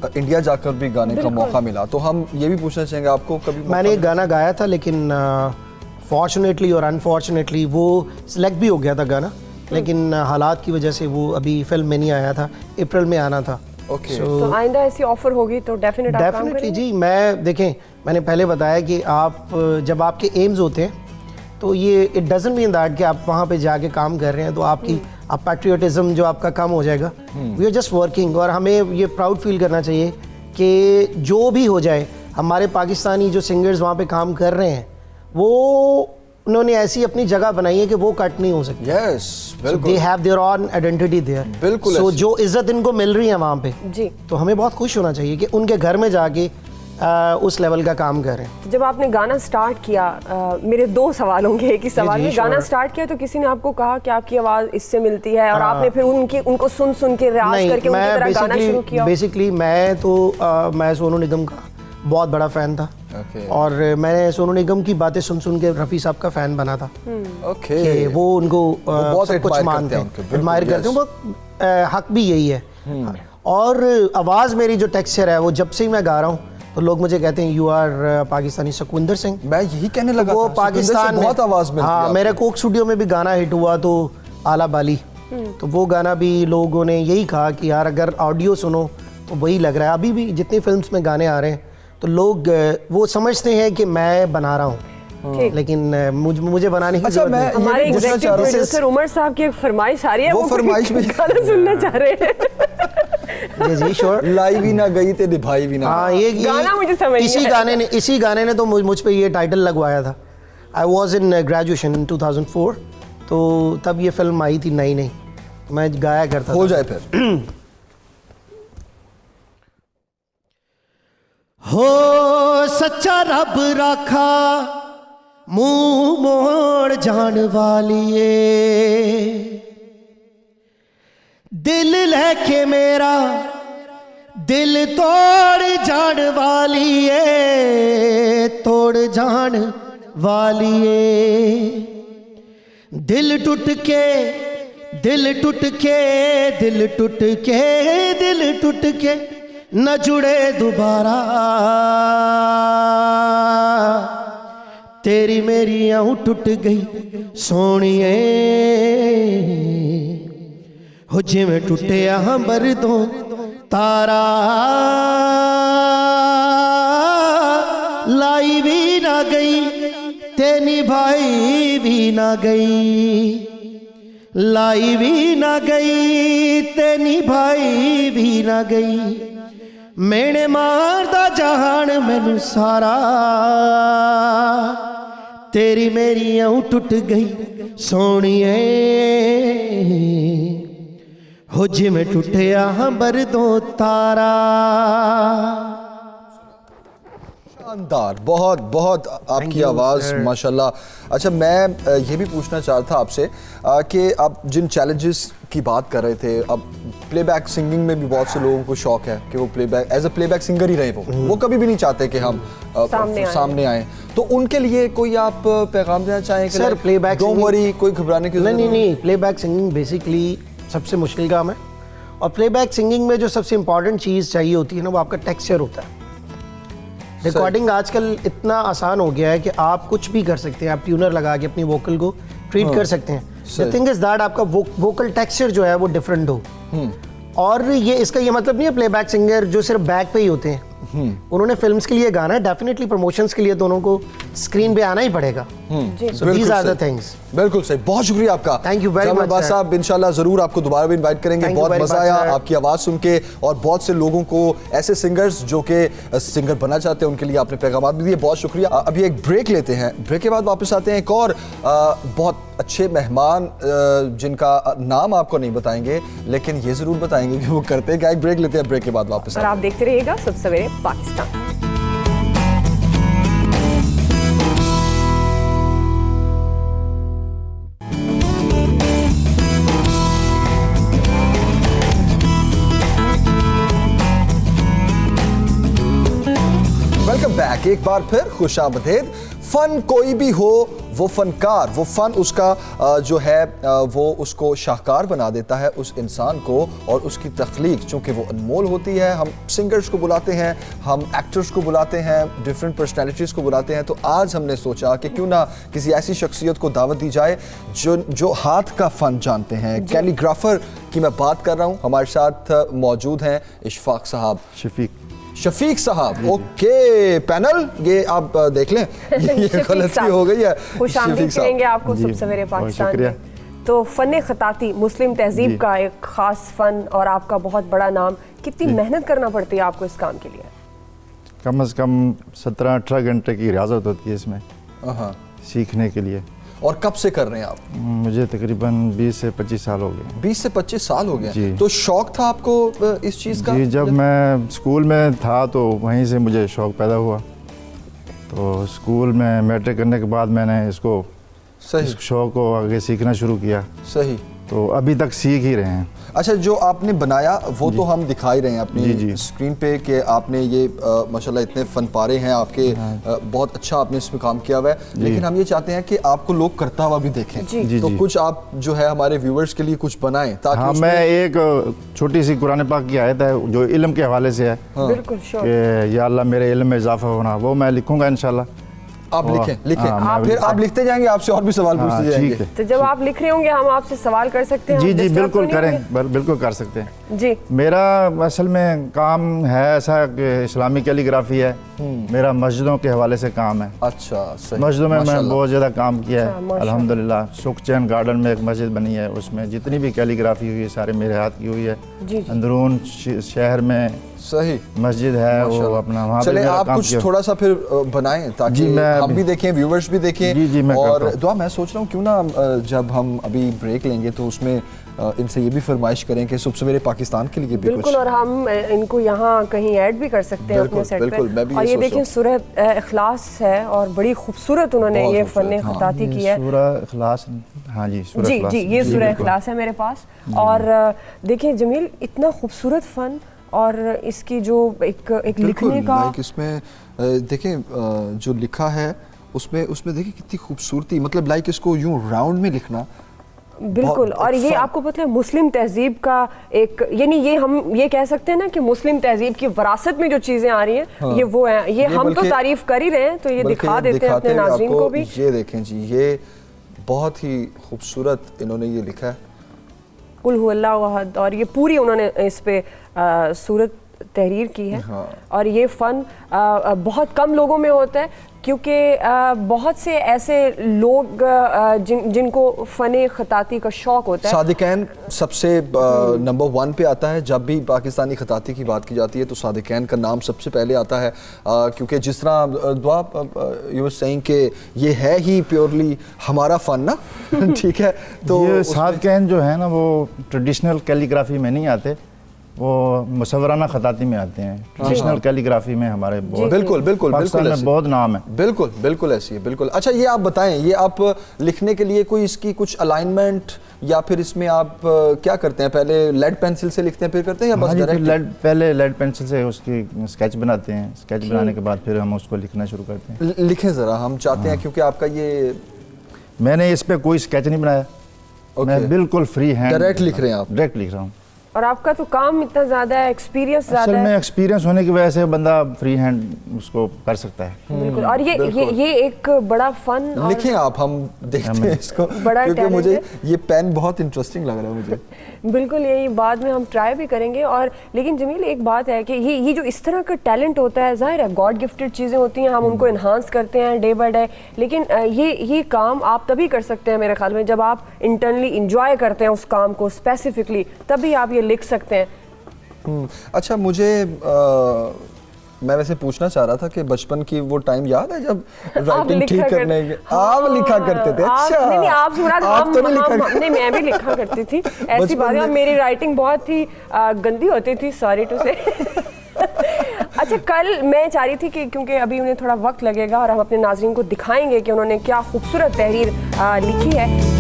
इंडिया जाकर भी गाने का मौका मिला, तो हम ये भी पूछना चाहेंगे आपको कभी? मैंने एक गाना गाया था, लेकिन फॉर्चुनेटली और अनफॉर्चुनेटली वो सिलेक्ट भी हो गया था गाना, लेकिन हालात की वजह से वो अभी फिल्म में नहीं आया था, अप्रैल में आना था। Okay. तो आइंदा ऐसी ऑफर होगी तो डेफिनेटली जी। मैं देखें, मैंने पहले बताया कि आप जब आपके एम्स होते हैं तो ये इट डजंट मीन दैट कि आप वहाँ पे जाके काम कर रहे हैं तो आपकी आप पैट्रियोटिज्म जो आपका कम हो जाएगा। वी आर जस्ट वर्किंग, और हमें ये प्राउड फील करना चाहिए कि जो भी हो जाए, हमारे पाकिस्तानी जो सिंगर्स वहाँ पे काम कर रहे हैं वो उन्होंने ऐसी अपनी जगह बनाई है कि वो कट नहीं हो सकती। यस, बिल्कुल। They have their own identity there. बिल्कुल। सो जो इज्जत इनको मिल रही है वहाँ पे जी, तो हमें बहुत खुश होना चाहिए कि उनके घर में जाके उस लेवल का काम करें। जब आपने गाना स्टार्ट किया, मेरे 2 सवाल होंगे। एक ही सवाल में, गाना स्टार्ट किया तो किसी ने आपको कहा कि आपकी आवाज़ इससे मिलती है, और आपने फिर उनको सुन के रियाज करके उनकी तरह गाना शुरू किया? बेसिकली मैं सोनू निगम का बहुत बड़ा फ़ैन था। और मैंने सोनू निगम की बातें सुन के रफ़ी साहब का फ़ैन बना था। कि वो उनको सब कुछ मानते हैं, एडमायर करते हैं, बहुत हक भी यही है। और आवाज़ मेरी जो टेक्सचर है वो जब से ही मैं गा रहा हूँ तो लोग मुझे कहते हैं यू आर पाकिस्तानी सुखविंदर सिंह। मैं यही कहने लगा वो था, पाकिस्तान में बहुत आवाज मिलती है हाँ, आपको। मेरे कोक स्टूडियो में भी गाना हिट हुआ तो आला बाली, तो वो गाना भी लोगों ने यही कहा कि यार अगर ऑडियो सुनो तो वही लग रहा है। अभी भी जितनी फिल्म्स में गाने आ रहे हैं तो लोग वो समझते हैं कि मैं बना रहा हूँ, लेकिन मुझे बनाने की अच्छा, जरूरत मैं नहीं। हमारे ये भी पूछना एग्जीक्यूटिव चाह रहा हूँ- प्रोड्यूसर उमर साहब की एक फरमाइश आ रही है, वो फरमाइश में गाना सुनना चाह रहे हैं। जी श्योर। लाई भी ना गई ते निभाई भी ना। हाँ, ये गाना मुझे समझ इसी नहीं गाने ने तो मुझ पे ये टाइटल लगवाया था। I was in graduation in 2004, तो तब ये फिल्म आई थी नई, मैं गाया करता हो था। जाए फिर। हो सच्चा रब राखा मुंह मोड़ जान वालिए, दिल लेके मेरा दिल तोड़ जान वालिए, तोड़ जान वालिए। दिल टूट के दिल टूट के दिल टूट के दिल टूट के न जुड़े दोबारा, तेरी मेरी आँख टूट गई सोनिए, हो जिवें टुटिया अंबरदों तारा, लाई भी ना गई ते निभाई भी ना गई, लाई भी ना गई ते निभाई भी ना गई, मेने मारदा जहान मैनू सारा, तेरी मेरी आँख टूट गई सोनिए, हो जिवें टुटिया अंबरदों तारा। शानदार, बहुत बहुत आपकी आवाज़ माशाल्लाह। अच्छा, मैं ये भी पूछना चाह रहा था आपसे कि आप जिन चैलेंजेस की बात कर रहे थे, अब प्लेबैक सिंगिंग में भी बहुत से लोगों को शौक है कि वो playback as a playback singer ही रहे, वो कभी भी नहीं चाहते कि हम सामने आए। तो उनके लिए कोई आप पैगाम देना चाहें? सर, प्लेबैक डोंट वरी, कोई घबराने की नहीं, प्लेबैक सिंगिंग बेसिकली सबसे मुश्किल काम है, और प्लेबैक सिंगिंग में जो सबसे इंपॉर्टेंट चीज़ चाहिए होती है ना, वो आपका टेक्सचर होता है। रिकॉर्डिंग आजकल इतना आसान हो गया है कि आप कुछ भी कर सकते हैं, आप ट्यूनर लगा के अपनी वोकल को ट्रीट कर सकते हैं। द थिंग इज दैट आपका वोकल टेक्सचर जो है वो डिफरेंट हो, और ये इसका ये मतलब नहीं है प्लेबैक सिंगर जो सिर्फ बैक पे ही होते हैं। उन्होंने फिल्म्स के लिए गाना है, डेफिनेटली प्रमोशंस के लिए तो उनको स्क्रीन पे आना ही पड़ेगा। So these are the things। बिल्कुल सही, बहुत शुक्रिया आपका। थैंक यू वेरी मच साहब, इंशाल्लाह जरूर आपको दोबारा भी इनवाइट करेंगे। बहुत मजा आया आपकी आवाज़ सुन के, और बहुत से लोगों को, ऐसे सिंगर्स जो कि सिंगर बनना चाहते हैं, उनके लिए आपने पैगाम भी दिए। बहुत शुक्रिया। अभी एक ब्रेक लेते हैं, ब्रेक के बाद वापस आते हैं। एक और बहुत अच्छे मेहमान जिनका नाम आपको नहीं बताएंगे, लेकिन ये जरूर बताएंगे कि वो करते हैं क्या। एक ब्रेक लेते हैं, ब्रेक के बाद वापस और आप देखते रहिएगा सब सवेरे पाकिस्तान। Welcome back. एक बार फिर खुशामदीद। फन कोई भी हो, वो फनकार, वो फन उसका जो है वो उसको शाहकार बना देता है उस इंसान को, और उसकी तख्लीक चूँकि वो अनमोल होती है। हम सिंगर्स को बुलाते हैं, हम एक्टर्स को बुलाते हैं, डिफरेंट पर्सनैलिटीज़ को बुलाते हैं। तो आज हमने सोचा कि क्यों ना किसी ऐसी शख्सियत को दावत दी जाए जो हाथ का फ़न जानते हैं। कैलीग्राफर की मैं बात कर रहा हूँ। हमारे साथ मौजूद हैं इशफाक साहब, शफीक साहब। ओके पैनल, ये आप देख लें, ये गलती हो गई है। खुशामदीद करेंगे आपको सब सवेरे पाकिस्तान में। तो फ़न ख़ताती मुस्लिम तहजीब का एक ख़ास फ़न, और आपका बहुत बड़ा नाम। कितनी मेहनत करना पड़ती है आपको इस काम के लिए? कम से कम 17-18 घंटे की रियाजत होती है इसमें सीखने के लिए। और कब से कर रहे हैं आप? मुझे तकरीबन 20 से 25 साल हो गए। 20 से 25 साल हो गए। जी। तो शौक था आपको इस चीज़ का? जी, जब मैं स्कूल में था तो वहीं से मुझे शौक पैदा हुआ। तो स्कूल में मैट्रिक करने के बाद मैंने इस शौक को आगे सीखना शुरू किया। सही। तो अभी तक सीख ही रहे हैं। अच्छा, जो आपने बनाया वो तो हम दिखा ही रहे हैं अपनी जी। स्क्रीन पे कि आपने ये माशाल्लाह इतने फन पारे हैं आपके, बहुत अच्छा आपने इसमें काम किया हुआ है, लेकिन हम ये चाहते हैं कि आपको लोग करता हुआ भी देखें। जी, तो जी। कुछ आप जो है हमारे व्यूवर्स के लिए कुछ बनाएं ताकि हाँ, मैं एक छोटी सी कुरान पाक की आयत है जो इल्म के हवाले से है बिल्कुल श्योर। कि या अल्लाह मेरे इल्म में इजाफा होना, वो मैं लिखूंगा इंशाल्लाह। आप लिखें। हाँ, फिर आप लिखते जाएंगे, आपसे और भी सवाल पूछते जाएंगे। ठीक है। तो जब आप लिख रहे होंगे हम आपसे सवाल कर सकते हैं? जी हम जी disturb तो बिल्कुल नहीं होंगे? करें, बिल्कुल कर सकते हैं। जी। मेरा असल में काम है ऐसा कि इस्लामी कैलीग्राफी है, मेरा मस्जिदों के हवाले से काम है। अच्छा, सही। मस्जिदों में मैं माशाल्लाह। बहुत ज़्यादा काम किया अच्छा, है माशाल्लाह। अल्हम्दुलिल्लाह। सुखचैन गार्डन में एक मस्जिद बनी है, उसमें जितनी भी कैलीग्राफी हुई है सारे मेरे हाथ की हुई है। जी। अंदरून शहर में सही मस्जिद है, वो माशाल्लाह। अपना वहाँ पे चले मेरा आप काम कुछ किया। थोड़ा सा फिर बनाएं ताकि जी, मैं हम अभी- भी देखें, व्यूवर्स भी देखें। जी, मैं करता और हूँ। दुआ मैं सोच रहा हूँ क्यों ना जब हम अभी ब्रेक लेंगे तो उसमें इनसे ये भी फरमाइश करें कि सुबह सवेरे पाकिस्तान के लिए भी बिल्कुल, कुछ। और हम इनको यहाँ कहीं ऐड भी कर सकते हैं बिल्कुल, अपने सेट बिल्कुल, मैं पे। भी और ये ये सोच देखिए सूरह इखलास है और बड़ी खूबसूरत उन्होंने बहुत ये खूबसूरत, फन हाँ। खताती की है। सूरह इखलास, हाँ जी, सूरह जी इखलास। जी, ये सूरह बिल्कुल। इखलास है मेरे पास। और देखिए जमील, इतना खूबसूरत फन और इसकी जो एक बिल्कुल, लिखने का, लाइक इसमें देखें जो लिखा है उसमें देखिए कितनी खूबसूरती, मतलब लाइक इसको यूं राउंड में लिखना। बिल्कुल। और ये fun। आपको पता है मुस्लिम तहजीब का एक, यानी ये हम ये कह सकते हैं ना कि मुस्लिम तहजीब की विरासत में जो चीज़ें आ रही हैं, हाँ। ये वो हैं। ये हम तो बल्कि- तारीफ कर ही रहे हैं, तो ये बल्कि दिखा देते हैं अपने दिखाते हुए नाज़रीन आपको को भी। ये देखें जी, ये बहुत ही खूबसूरत इन्होंने ये लिखा है। कुल हु अल्लाहु अहद, और ये पूरी उन्होंने इस पे सूरत तहरीर की है। हाँ। और ये फ़न बहुत कम लोगों में होता है, क्योंकि बहुत से ऐसे लोग जिनको फ़न खताती का शौक़ होता है। सादिकैन सबसे नंबर 1 पे आता है। जब भी पाकिस्तानी खताती की बात की जाती है तो सादिकैन का नाम सबसे पहले आता है, क्योंकि जिस तरह दुआ यू वर सेइंग कि ये है ही प्योरली हमारा फ़न ना ठीक है। तो ये सादकैन जो है ना, वो ट्रेडिशनल कैलीग्राफी में नहीं आते, वो मुसव्वराना खताती में आते हैं। ट्रेडिशनल कैलीग्राफी में हमारे बहुत, बिल्कुल बिल्कुल पाकिस्तान बिल्कुल में ऐसे। बहुत नाम है। बिल्कुल बिल्कुल ऐसी है, बिल्कुल। अच्छा, ये आप बताएं, ये आप लिखने के लिए कोई इसकी कुछ अलाइनमेंट या फिर इसमें आप क्या करते हैं? पहले लेड पेंसिल से लिखते हैं फिर करते हैं या बस हाँ जी, फिर डायरेक्ट? पहले लेड पेंसिल से उसकी स्केच बनाते हैं, स्केच बनाने के बाद फिर हम उसको लिखना शुरू करते हैं। लिखें ज़रा, हम चाहते हैं, क्योंकि आपका ये मैंने इस पे कोई स्केच नहीं बनाया, मैं बिल्कुल फ्री हैंड डायरेक्ट लिख रहे हैं आप? डायरेक्ट लिख रहा हूँ। और आपका तो काम इतना ज़्यादा है, एक्सपीरियंस असल ज़्यादा में है। एक्सपीरियंस होने की वजह से बंदा फ्री हैंड उसको कर सकता है। बिल्कुल। और ये एक बड़ा फन, लिखें आप, हम देखते हैं इसको, बड़ा क्योंकि talent मुझे है। ये पेन बहुत इंटरेस्टिंग लग रहा है मुझे। बिल्कुल, यही बाद में हम ट्राई भी करेंगे। और लेकिन जमील, एक बात है कि ये जो इस तरह का टैलेंट होता है, जाहिर है गॉड गिफ्टेड चीज़ें होती हैं, हम उनको इन्हांस करते हैं डे बाय डे। लेकिन ये काम आप तभी कर सकते हैं मेरे ख्याल में जब आप इंटरनली इंजॉय करते हैं उस काम को स्पेसिफिकली, तभी आप ये लिख सकते हैं। अच्छा, मुझे मैं वैसे पूछना चाह रहा था कि बचपन की वो टाइम याद है जब राइटिंग ठीक करने के आप लिखा करते थे? अच्छा, नहीं आप सुना, आप तो नहीं लिखा नहीं, मैं भी लिखा करती थी ऐसी बचपन बातें। और में- मेरी राइटिंग बहुत ही गंदी होती थी, सॉरी टू से। अच्छा, कल मैं चाह रही थी कि क्योंकि अभी उन्हें थोड़ा वक्त लगेगा और हम अपने नाज़रीन को दिखाएंगे कि उन्होंने क्या खूबसूरत तहरीर लिखी है।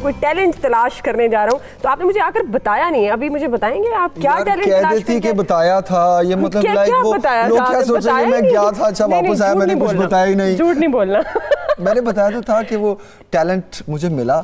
कोई टैलेंट तलाश करने जा रहा हूँ, तो आपने मुझे आकर बताया नहीं है। अभी मुझे बताएंगे आप क्या यार, टैलेंट कह तलाश देती करके? कि बताया था, ये मतलब क्या लाइक वो बताया लोग था? क्या सोचेंगे बताया मैं नहीं? गया था, अच्छा नहीं, वापस आया, झूठ मैंने नहीं कुछ बोलना। बताया ही नहीं। झूठ नहीं बोलना। मैंने बताया तो था कि वो टैलेंट मुझे मिला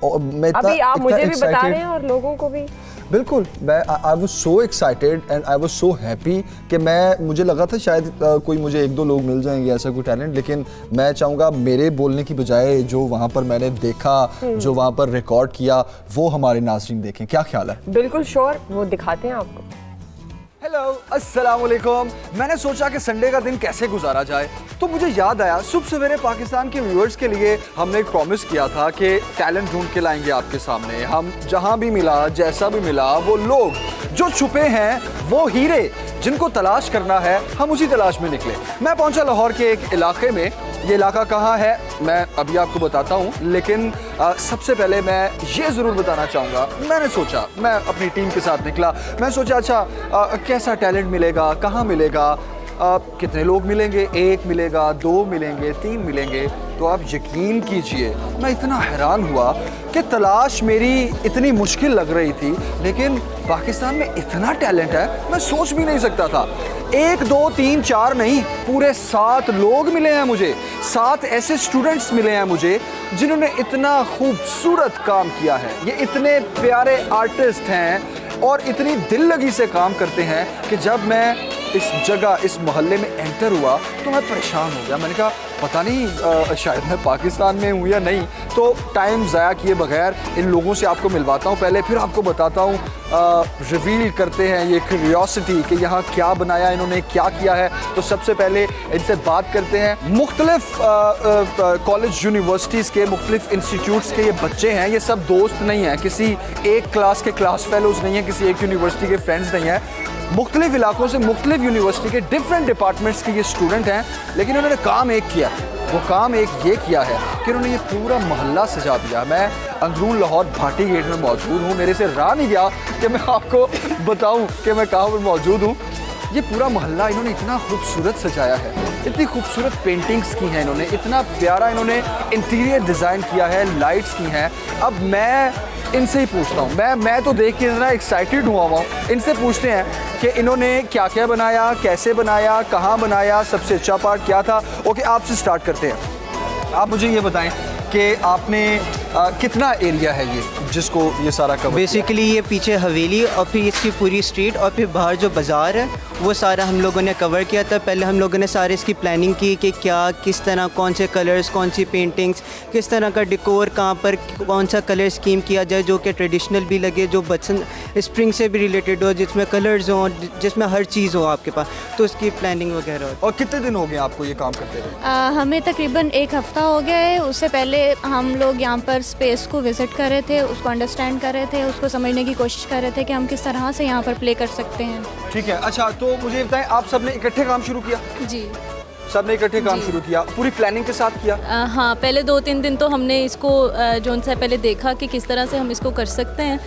और मैं इतना अभी आप इतना मुझे भी बता excited- रहे हैं और लोगों को भी। बिल्कुल, मैं I was so excited and I was so happy कि मुझे लगा था शायद कोई मुझे 1-2 लोग मिल जाएंगे ऐसा कोई टैलेंट, लेकिन मैं चाहूँगा मेरे बोलने की बजाय जो वहाँ पर मैंने देखा, जो वहाँ पर रिकॉर्ड किया, वो हमारे नाज़रीन देखें। क्या ख्याल है? बिल्कुल श्योर, वो दिखाते हैं आपको। हेलो, अस्सलाम वालेकुम। मैंने सोचा कि संडे का दिन कैसे गुजारा जाए, तो मुझे याद आया सुबह सवेरे पाकिस्तान के व्यूअर्स के लिए हमने एक प्रॉमिस किया था कि टैलेंट ढूंढ के लाएंगे आपके सामने। हम जहां भी मिला, जैसा भी मिला, वो लोग जो छुपे हैं, वो हीरे जिनको तलाश करना है, हम उसी तलाश में निकले। मैं पहुंचा लाहौर के एक इलाके में। ये इलाका कहाँ है मैं अभी आपको बताता हूँ, लेकिन सबसे पहले मैं ये ज़रूर बताना चाहूँगा, मैंने सोचा, मैं अपनी टीम के साथ निकला, मैं सोचा अच्छा कैसा टैलेंट मिलेगा, कहाँ मिलेगा। कितने लोग मिलेंगे, 1 मिलेगा, 2 मिलेंगे, 3 मिलेंगे। तो आप यकीन कीजिए मैं इतना हैरान हुआ कि तलाश मेरी इतनी मुश्किल लग रही थी, लेकिन पाकिस्तान में इतना टैलेंट है मैं सोच भी नहीं सकता था। 1, 2, 3, 4 नहीं, पूरे 7 लोग मिले हैं मुझे, 7 ऐसे स्टूडेंट्स मिले हैं मुझे जिन्होंने इतना खूबसूरत काम किया है। ये इतने प्यारे आर्टिस्ट हैं और इतनी दिल लगी से काम करते हैं कि जब मैं इस जगह, इस मोहल्ले में एंटर हुआ तो मैं परेशान हो गया। मैंने कहा पता नहीं शायद मैं पाकिस्तान में हूँ या नहीं। तो टाइम ज़ाया किए बगैर इन लोगों से आपको मिलवाता हूँ पहले, फिर आपको बताता हूँ, रिवील करते हैं ये क्यूरियोसिटी कि यहाँ क्या बनाया इन्होंने, क्या किया है। तो सबसे पहले इनसे बात करते हैं। मुख्तलिफ कॉलेज यूनिवर्सिटीज़ के, मुख्तलिफ इंस्टीट्यूट्स के ये बच्चे हैं। ये सब दोस्त नहीं हैं, किसी एक क्लास के क्लास फेलोज़ नहीं हैं, किसी एक यूनिवर्सिटी के फ्रेंड्स नहीं हैं। मुख्तलिफ इलाकों से, मुख्तलिफ यूनिवर्सिटी के डिफरेंट डिपार्टमेंट्स के ये स्टूडेंट हैं, लेकिन उन्होंने काम एक किया। वो काम एक ये किया है कि उन्होंने ये पूरा मोहल्ला सजा दिया। मैं अंदरून लाहौर भाटी गेट में मौजूद हूँ, मेरे से रहा नहीं गया कि मैं आपको बताऊँ कि मैं कहाँ पर मौजूद हूँ। ये पूरा मोहल्ला इन्होंने इतना खूबसूरत सजाया है, इतनी खूबसूरत पेंटिंग्स की हैं इन्होंने, इतना प्यारा इन्होंने इंटीरियर डिज़ाइन किया है, लाइट्स की हैं। अब मैं इनसे ही पूछता हूँ, मैं तो देख के इतना एक्साइटेड हुआ हूँ। इनसे पूछते हैं कि इन्होंने क्या क्या बनाया, कैसे बनाया, कहाँ बनाया, सबसे अच्छा पार्ट क्या था। ओके, आपसे स्टार्ट करते हैं। आप मुझे ये बताएं कि आपने कितना एरिया है ये जिसको ये सारा कवर? बेसिकली ये पीछे हवेली और फिर इसकी पूरी स्ट्रीट और फिर बाहर जो बाज़ार है वो सारा हम लोगों ने कवर किया था। पहले हम लोगों ने सारे इसकी प्लानिंग की कि क्या, किस तरह, कौन से कलर्स, कौन सी पेंटिंग्स, किस तरह का डेकोर, कहाँ पर कौन सा कलर स्कीम किया जाए जो कि ट्रेडिशनल भी लगे, जो बचन स्प्रिंग से भी रिलेटेड हो, जिसमें कलर्स हों, जिसमें हर चीज़ हो आपके पास, तो उसकी प्लानिंग वगैरह। और कितने दिन हो गए आपको ये काम करते हुए? हमें तकरीबन 1 हफ़्ता हो गया है। उससे पहले हम लोग यहाँ पर स्पेस को विज़िट कर रहे थे, उसको अंडरस्टैंड कर रहे थे, उसको समझने की कोशिश कर रहे थे कि हम किस तरह से यहाँ पर प्ले कर सकते हैं। ठीक है, अच्छा तो मुझे बताएं, आप सबने इकट्ठे काम शुरू किया? जी, सबने इकट्ठे काम शुरू किया, पूरी प्लानिंग के साथ किया? हाँ, पहले 2-3 दिन तो हमने इसको जो सा पहले देखा कि किस तरह से हम इसको कर सकते हैं।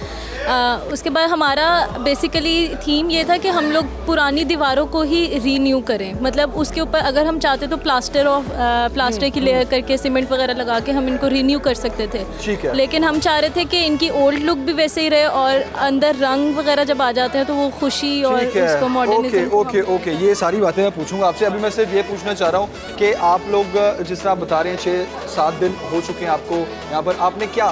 उसके बाद हमारा बेसिकली थीम ये था कि हम लोग पुरानी दीवारों को ही रीन्यू करें, मतलब उसके ऊपर अगर हम चाहते तो प्लास्टर की लेयर करके सीमेंट वगैरह लगा के हम इनको रीन्यू कर सकते थे। ठीक है। लेकिन हम चाह रहे थे कि इनकी ओल्ड लुक भी वैसे ही रहे और अंदर रंग वगैरह जब आ जाते हैं तो वो खुशी और उसको मॉडर्निज्म। ओके, ये सारी बातें मैं पूछूंगा आपसे। अभी मैं सिर्फ ये पूछना चाह रहा हूँ कि आप लोग जिस तरह बता रहे हैं 6-7 दिन हो चुके हैं आपको यहाँ पर, आपने क्या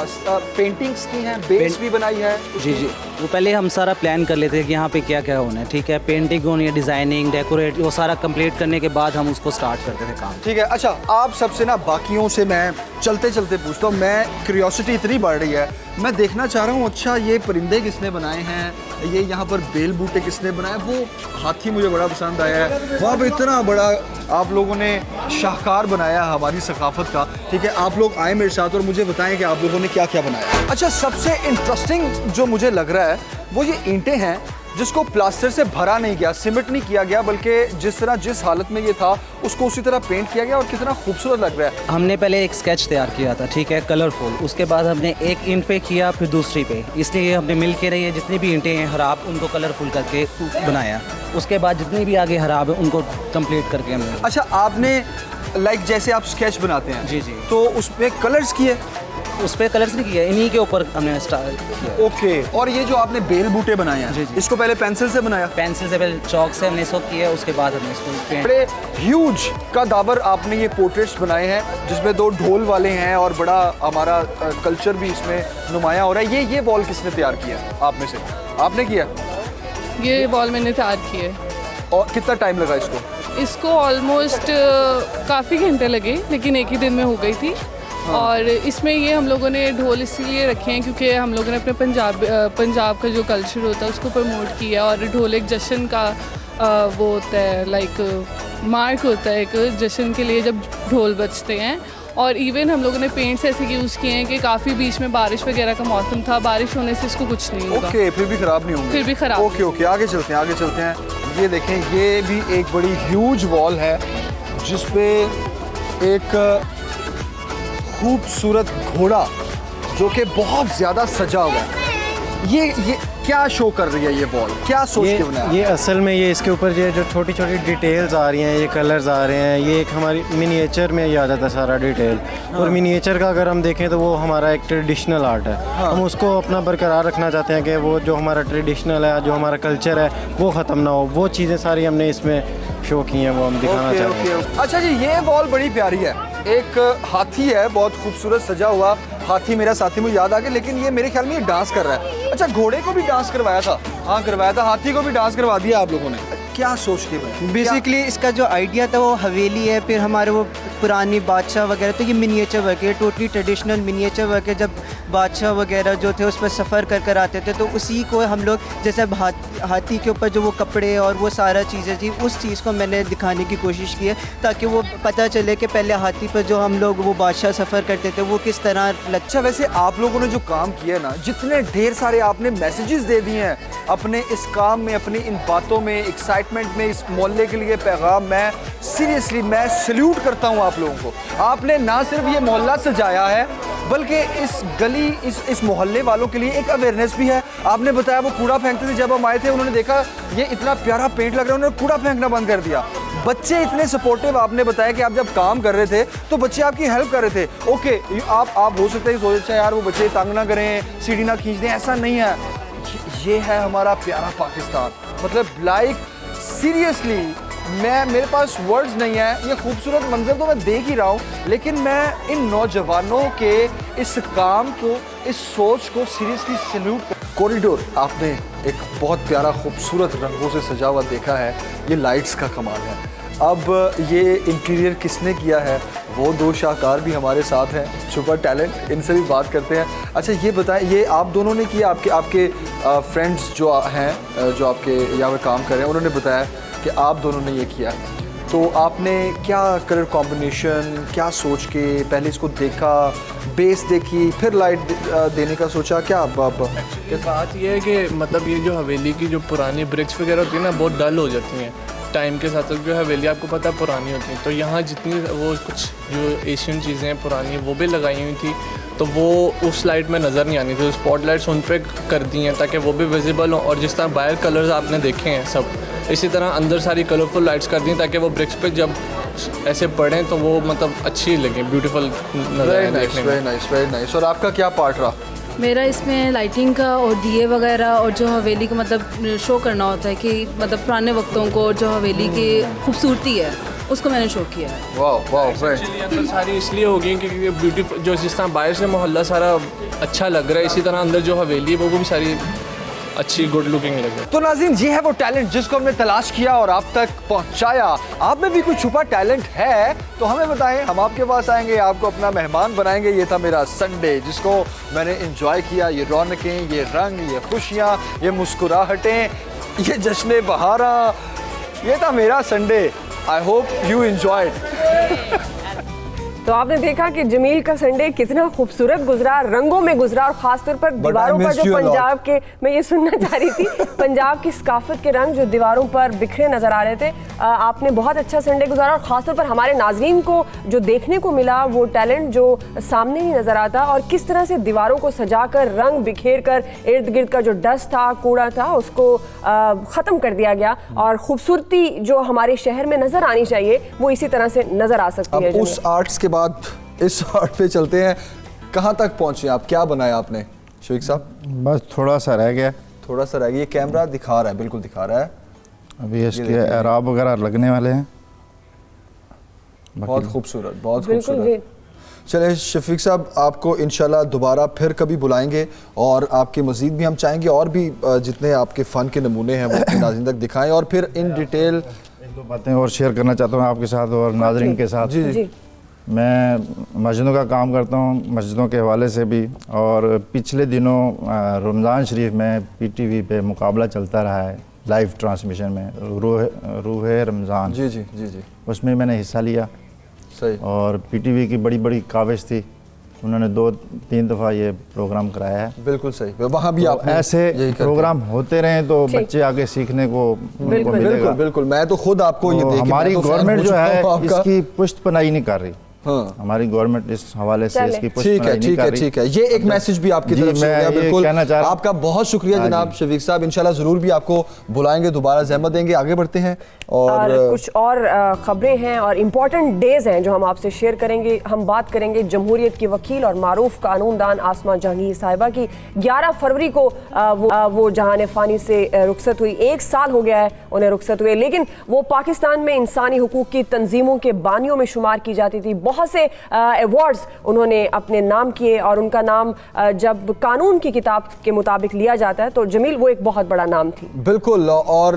पेंटिंग्स की हैं, बेस भी बनाई है? जी, वो पहले हम सारा प्लान कर लेते हैं कि यहाँ पे क्या क्या होना है। ठीक है, पेंटिंग होनी है, डिज़ाइनिंग, डेकोरेट, वो सारा कंप्लीट करने के बाद हम उसको स्टार्ट करते थे काम। ठीक है, अच्छा आप सबसे ना बाकियों से मैं चलते चलते पूछता हूँ, मैं क्यूरियोसिटी इतनी बढ़ रही है, मैं देखना चाह रहा हूँ, अच्छा ये परिंदे किसने बनाए हैं, ये यहाँ पर बेल बूटे किसने बनाए? वो हाथी मुझे बड़ा पसंद आया है, वहाँ पर इतना बड़ा आप लोगों ने शाहकार बनाया हमारी सकाफत का। ठीक है, आप लोग आए मेरे साथ और मुझे बताएं कि आप लोगों ने क्या क्या बनाया। अच्छा, सबसे इंटरेस्टिंग जो मुझे लग रहा है वो ये ईंटें हैं जिसको प्लास्टर से भरा नहीं गया, सीमेंट नहीं किया गया, बल्कि जिस तरह जिस हालत में ये था उसको उसी तरह पेंट किया गया और कितना खूबसूरत लग रहा है। हमने पहले एक स्केच तैयार किया था, ठीक है, कलरफुल। उसके बाद हमने एक ईंट पे किया, फिर दूसरी पे, इसलिए हमने मिल के रही है जितनी भी ईंटें हैं खराब उनको कलरफुल करके बनाया। उसके बाद जितनी भी आगे खराब है उनको कंप्लीट करके हमने। अच्छा, आपने लाइक जैसे आप स्केच बनाते हैं, जी, तो उसमें कलर्स किए? उस पर कलर्स नहीं किया, इन्हीं के ऊपर हमने स्टार्ट किया। ओके, और ये जो आपने बेल बूटे बनाए हैं, इसको पहले पेंसिल से बनाया? पेंसिल से, पहले चौक से हमने इसको किया, उसके बाद हमने इसको पेंट। बड़े ह्यूज का दावर आपने ये पोर्ट्रेट्स बनाए हैं जिसमें 2 ढोल वाले हैं और बड़ा हमारा कल्चर भी इसमें नुमाया हो रहा है। ये वॉल किसने तैयार किया? आप में से आपने किया? ये वॉल मैंने तैयार की है। और कितना टाइम लगा इसको? इसको ऑलमोस्ट काफ़ी घंटे लगे, लेकिन एक ही दिन में हो गई थी। और इसमें ये हम लोगों ने ढोल इसलिए रखे हैं क्योंकि हम लोगों ने अपने पंजाब का जो कल्चर होता है उसको प्रमोट किया, और ढोल एक जश्न का वो होता है, लाइक मार्क होता है एक जश्न के लिए जब ढोल बजते हैं। और इवन हम लोगों ने पेंट्स ऐसे यूज़ किए हैं कि काफ़ी बीच में बारिश वगैरह का मौसम था, बारिश होने से इसको कुछ नहीं होगा। ओके, फिर भी ख़राब नहीं होंगे? फिर भी ख़राब। ओके, आगे चलते हैं। ये देखें, ये भी एक बड़ी ह्यूज वॉल है जिस पे एक खूबसूरत घोड़ा जो कि बहुत ज़्यादा सजा हुआ है। क्या शो कर रही है ये वॉल, क्या सोच के बनाया? ये असल में ये इसके ऊपर ये जो छोटी छोटी डिटेल्स आ रही हैं, ये कलर्स आ रहे हैं, ये एक हमारी मिनिएचर में ये आ जाता है सारा डिटेल। और मिनिएचर का अगर हम देखें तो वो हमारा एक ट्रेडिशनल आर्ट है। हम उसको अपना बरकरार रखना चाहते हैं कि वो जो हमारा ट्रेडिशनल है, जो हमारा कल्चर है, वो ख़त्म ना हो। वो चीज़ें सारी हमने इसमें शो की हैं, वो हम दिखाना चाहते हैं। अच्छा जी, ये वॉल बड़ी प्यारी है, एक हाथी है बहुत खूबसूरत सजा हुआ हाथी, मेरा साथी मुझे याद आ गया, लेकिन ये मेरे ख्याल में ये डांस कर रहा है। अच्छा, घोड़े को भी डांस करवाया था? हाँ करवाया था, हाथी को भी डांस करवा दिया आप लोगों ने, क्या सोच के बना? बेसिकली इसका जो आइडिया था वो हवेली है, फिर हमारे वो पुरानी बादशाह वगैरह, तो ये मिनिएचर वर्क है, टोटली ट्रेडिशनल मिनिएचर वर्क है। जब बादशाह वगैरह जो थे उस पर सफ़र कर कर आते थे, तो उसी को हम लोग जैसे हाथी के ऊपर जो वो कपड़े और वो सारा चीज़ें थी, उस चीज़ को मैंने दिखाने की कोशिश की है ताकि वो पता चले कि पहले हाथी पर जो हम लोग वो बादशाह सफ़र करते थे वो किस तरह लगता। अच्छा, वैसे आप लोगों ने जो काम किया है ना, जितने ढेर सारे आपने मैसेजेस दे दिए हैं अपने इस काम में, अपनी इन बातों में, एक्साइटमेंट में, इस मोहल्ले के लिए पैगाम, मैं सीरियसली मैं सल्यूट करता हूँ आप लोगों को। आपने ना सिर्फ ये मोहल्ला सजाया है बल्कि इस गली, इस मोहल्ले वालों के लिए एक अवेयरनेस भी है। आपने बताया वो कूड़ा फेंकते थे, जब हम आए थे उन्होंने देखा ये इतना प्यारा पेंट लग रहा है, उन्होंने कूड़ा फेंकना बंद कर दिया। बच्चे इतने सपोर्टिव, आपने बताया कि आप जब काम कर रहे थे तो बच्चे आपकी हेल्प कर रहे थे। ओके, आप हो सकता है सोच अच्छा यार वो बच्चे तंग ना करें, सीढ़ी ना खींच दें, ऐसा नहीं है। ये है हमारा प्यारा पाकिस्तान, मतलब लाइक सीरियसली मेरे पास वर्ड्स नहीं है। ये खूबसूरत मंजर तो मैं देख ही रहा हूँ, लेकिन मैं इन नौजवानों के इस काम को, इस सोच को सीरियसली सैल्यूट। कॉरिडोर आपने एक बहुत प्यारा खूबसूरत रंगों से सजा हुआ देखा है, ये लाइट्स का कमाल है। अब ये इंटीरियर किसने किया है, वो दो शाहकार भी हमारे साथ हैं, सुपर टैलेंट, इनसे भी बात करते हैं। अच्छा ये बताएं, ये आप दोनों ने किया, आपके फ्रेंड्स जो हैं जो आपके यहाँ पे काम कर रहे हैं उन्होंने बताया कि आप दोनों ने ये किया, तो आपने क्या कलर कॉम्बिनेशन, क्या सोच के पहले इसको देखा, बेस देखी, फिर लाइट देने का सोचा, क्या बात ये है कि मतलब ये जो हवेली की जो पुरानी ब्रिक्स वगैरह होती है ना, बहुत डल हो जाती हैं टाइम के साथ। जो हवेली आपको पता है पुरानी होती हैं, तो यहाँ जितनी वो कुछ जो एशियन चीज़ें हैं पुरानी वो भी लगाई हुई थी, तो वो उस लाइट में नज़र नहीं आनी थी। स्पॉट लाइट्स उन पर कर दी हैं ताकि वो भी विजिबल हो, और जिस तरह बाहर कलर्स आपने देखे हैं सब, इसी तरह अंदर सारी कलरफुल लाइट्स कर दी ताकि वो ब्रिक्स पे जब ऐसे पड़ें तो वो मतलब अच्छी लगे, ब्यूटीफुल नज़र आए देखने में। Very nice. और आपका क्या पार्ट रहा? मेरा इसमें लाइटिंग का और दिए वगैरह और जो हवेली को मतलब शो करना होता है कि मतलब पुराने वक्तों को जो हवेली की खूबसूरती है उसको मैंने शो किया है। वाह अंदर सारी इसलिए हो गई क्योंकि ब्यूटीफुल, जो जिस तरह बाहर से मोहल्ला सारा अच्छा लग रहा है, इसी तरह अंदर जो हवेली है वो भी सारी अच्छी गुड लुकिंग लगे। तो नाज़रीन, ये है वो टैलेंट जिसको हमने तलाश किया और आप तक पहुंचाया। आप में भी कोई छुपा टैलेंट है तो हमें बताएं, हम आपके पास आएंगे, आपको अपना मेहमान बनाएंगे। ये था मेरा संडे जिसको मैंने एंजॉय किया, ये रौनकें, ये रंग, ये खुशियाँ, ये मुस्कुराहटें, ये जश्न बहारा, ये था मेरा Sunday. I hope you enjoyed. तो आपने देखा कि जमील का संडे कितना खूबसूरत गुजरा, रंगों में गुजरा, और खासतौर पर दीवारों पर जो पंजाब के, मैं ये सुनना चाह रही थी, पंजाब की सकाफत के रंग जो दीवारों पर बिखरे नजर आ रहे थे। आपने बहुत अच्छा संडे गुजारा, और खासतौर पर हमारे नाजरीन को जो देखने को मिला वो टैलेंट जो सामने नहीं नजर आता, और किस तरह से दीवारों को सजाकर, रंग बिखेर कर, इर्द गिर्द का जो डस्ट था, कूड़ा था, उसको ख़त्म कर दिया गया। और खूबसूरती जो हमारे शहर में नजर आनी चाहिए वो इसी तरह से नजर आ सकती है। उस आर्ट्स के बाद इस आर्ट पे चलते हैं, कहाँ तक पहुँचे आप, क्या बनाया आपने शफीक साहब? बस थोड़ा सा रह गया। थोड़ा सा रह गया, ये कैमरा दिखा रहा है, बिल्कुल दिखा रहा है। अभी इसके एराब वगैरह लगने वाले हैं। बहुत खूबसूरत, बहुत खूबसूरत। चले शफीक साहब, आपको इंशाल्लाह दोबारा फिर कभी बुलाएंगे, और आपके मज़ीद भी हम चाहेंगे और भी जितने आपके फ़न के नमूने हैं वो अपने नाज़रीन तक दिखाएं, और फिर इन डिटेल एक दो बातें और शेयर करना चाहता हूँ आपके साथ और नाज़रीन के साथ। जी। मैं मस्जिदों का काम करता हूँ, मस्जिदों के हवाले से भी, और पिछले दिनों रमज़ान शरीफ में PTV पे मुकाबला चलता रहा है लाइव ट्रांसमिशन में, रूह रमज़ान। जी। उसमें मैंने हिस्सा लिया। सही। और PTV की बड़ी बड़ी काविश थी, उन्होंने 2-3 दफ़ा ये प्रोग्राम कराया है। बिल्कुल सही, वहाँ भी तो आप ऐसे प्रोग्राम होते रहें तो बच्चे आगे सीखने को मिलेगा। बिल्कुल, मैं तो खुद आपको ये हमारी गवर्नमेंट जो है इसकी पुष्ट पनाही नहीं कर रही। हमारी गवर्नमेंट इस हवाले से इसकी ठीक है ये एक मैसेज भी आपकी तरफ से हो गया। बिल्कुल आपका बहुत शुक्रिया जनाब शफीक साहब, इंशाल्लाह ज़रूर भी आपको बुलाएंगे, दोबारा ज़हमत देंगे। आगे बढ़ते हैं और कुछ और खबरें हैं और इम्पॉर्टेंट डेज हैं जो हम आपसे शेयर करेंगे। हम बात करेंगे जमहूरियत की वकील और मारूफ कानूनदान आसमा जहांगीर साहिबा की। 11 फरवरी को वो जहान फ़ानी से रुखसत हुई। 1 साल हो गया है उन्हें रुखसत हुए, लेकिन वो पाकिस्तान में इंसानी हुकूक की तंजीमों के बानियों में शुमार की जाती थी। बहुत से अवार्ड्स उन्होंने अपने नाम किए और उनका नाम जब कानून की किताब के मुताबिक लिया जाता है तो जमील वो एक बहुत बड़ा नाम थी। बिल्कुल, और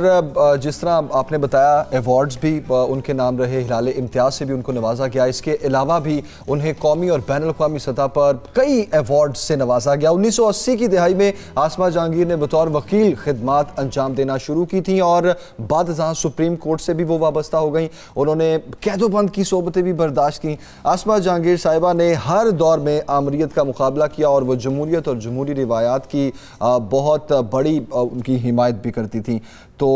जिस तरह आपने बताया अवार्ड्स भी उनके नाम रहे, हिलाल इम्तियाज से भी उनको नवाजा गया। इसके अलावा भी उन्हें कौमी और बैनुल अक़वामी सतह पर कई अवार्ड से नवाजा गया। 1980 की दहाई में आसमा जहांगीर ने बतौर वकील खिदमात अंजाम देना शुरू की थी और बाद जहाँ सुप्रीम कोर्ट से भी वो वाबस्ता हो गई। उन्होंने कैदोबंद की सोबतें भी बर्दाश्त की। आसमा जहांगीर साहिबा ने हर दौर में आमरीत का मुकाबला किया और वो जमहूरियत और जमहूरी रिवायात की बहुत बड़ी उनकी हिमायत भी करती थी। तो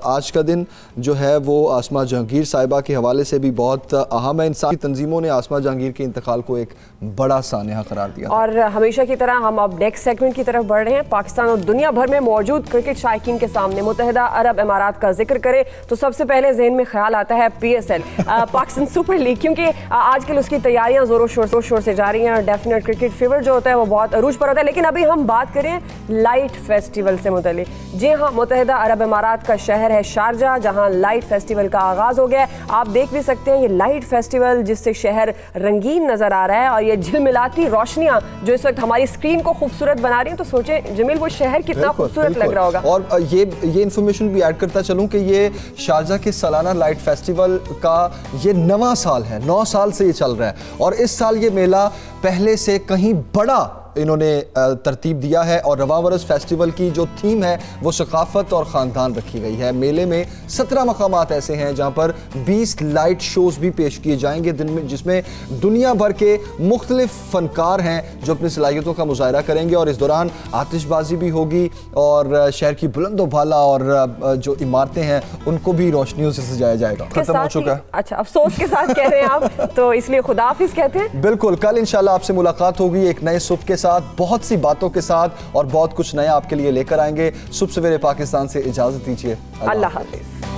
आज का दिन जो है वो आसमा जहांगीर साहिबा के हवाले से भी बहुत अहम है। इंसानी तंजीमों ने आसमा जहांगीर के इंतकाल को एक बड़ा सानहा करार दिया। और हमेशा की तरह हम अब नेक्स्ट सेगमेंट की तरफ बढ़ रहे हैं। पाकिस्तान और दुनिया भर में मौजूद क्रिकेट शायकीन के सामने मुत्तहिदा अरब अमारात का जिक्र करें तो सबसे पहले जहन में ख्याल आता है PSL पाकिस्तान सुपर लीग, क्योंकि आजकल उसकी तैयारियां जोरों शोर से जा रही हैं और डेफिनेट क्रिकेट फीवर जो होता है वो बहुत अरूज पर होता है। लेकिन अभी हम बात करें लाइट फेस्टिवल से मुतल्लिक। जी हाँ, मुत्तहिदा अरब अमारात का शहर है शारजा, जहां लाइट फेस्टिवल का आगाज हो गया है। आप देख भी सकते हैं ये लाइट फेस्टिवल जिससे शहर रंगीन नजर आ रहा है और ये झिलमिलाती रोशनियां जो इस वक्त हमारी स्क्रीन को खूबसूरत बना रही हैं। तो सोचें जमील वो शहर कितना खूबसूरत लग रहा होगा। और ये इन्फॉर्मेशन भी ऐड करता चलूं कि ये शारजा के सालाना लाइट फेस्टिवल का ये 9वां साल है। 9 साल से ये चल रहा है और इस साल ये मेला पहले से कहीं बड़ा इन्होंने तरतीब दिया है और रवावरस फेस्टिवल की जो थीम है वो सकाफत और ख़ानदान रखी गई है। मेले में 17 मकामात ऐसे हैं जहां पर 20 लाइट शोज़ भी पेश किए जाएंगे दिन में, जिसमें दुनिया भर के मुख्तलिफ फ़नकार हैं जो अपनी सलाहियतों का मुजाहरा करेंगे। और इस दौरान आतिशबाजी भी होगी और शहर की बुलंदो भाला और जो इमारतें हैं उनको भी रोशनियों से सजाया जाएगा। खत्म हो चुका है। अच्छा, अफसोस के साथ कह रहे हैं आप, तो इसलिए खुदाफिज कहते हैं। बिल्कुल, कल इंशाल्लाह आपसे मुलाकात होगी एक नए सुबह के साथ, बहुत सी बातों के साथ और बहुत कुछ नया आपके लिए लेकर आएंगे। सुबह सवेरे पाकिस्तान से इजाजत दीजिए। अल्लाह हाफिज।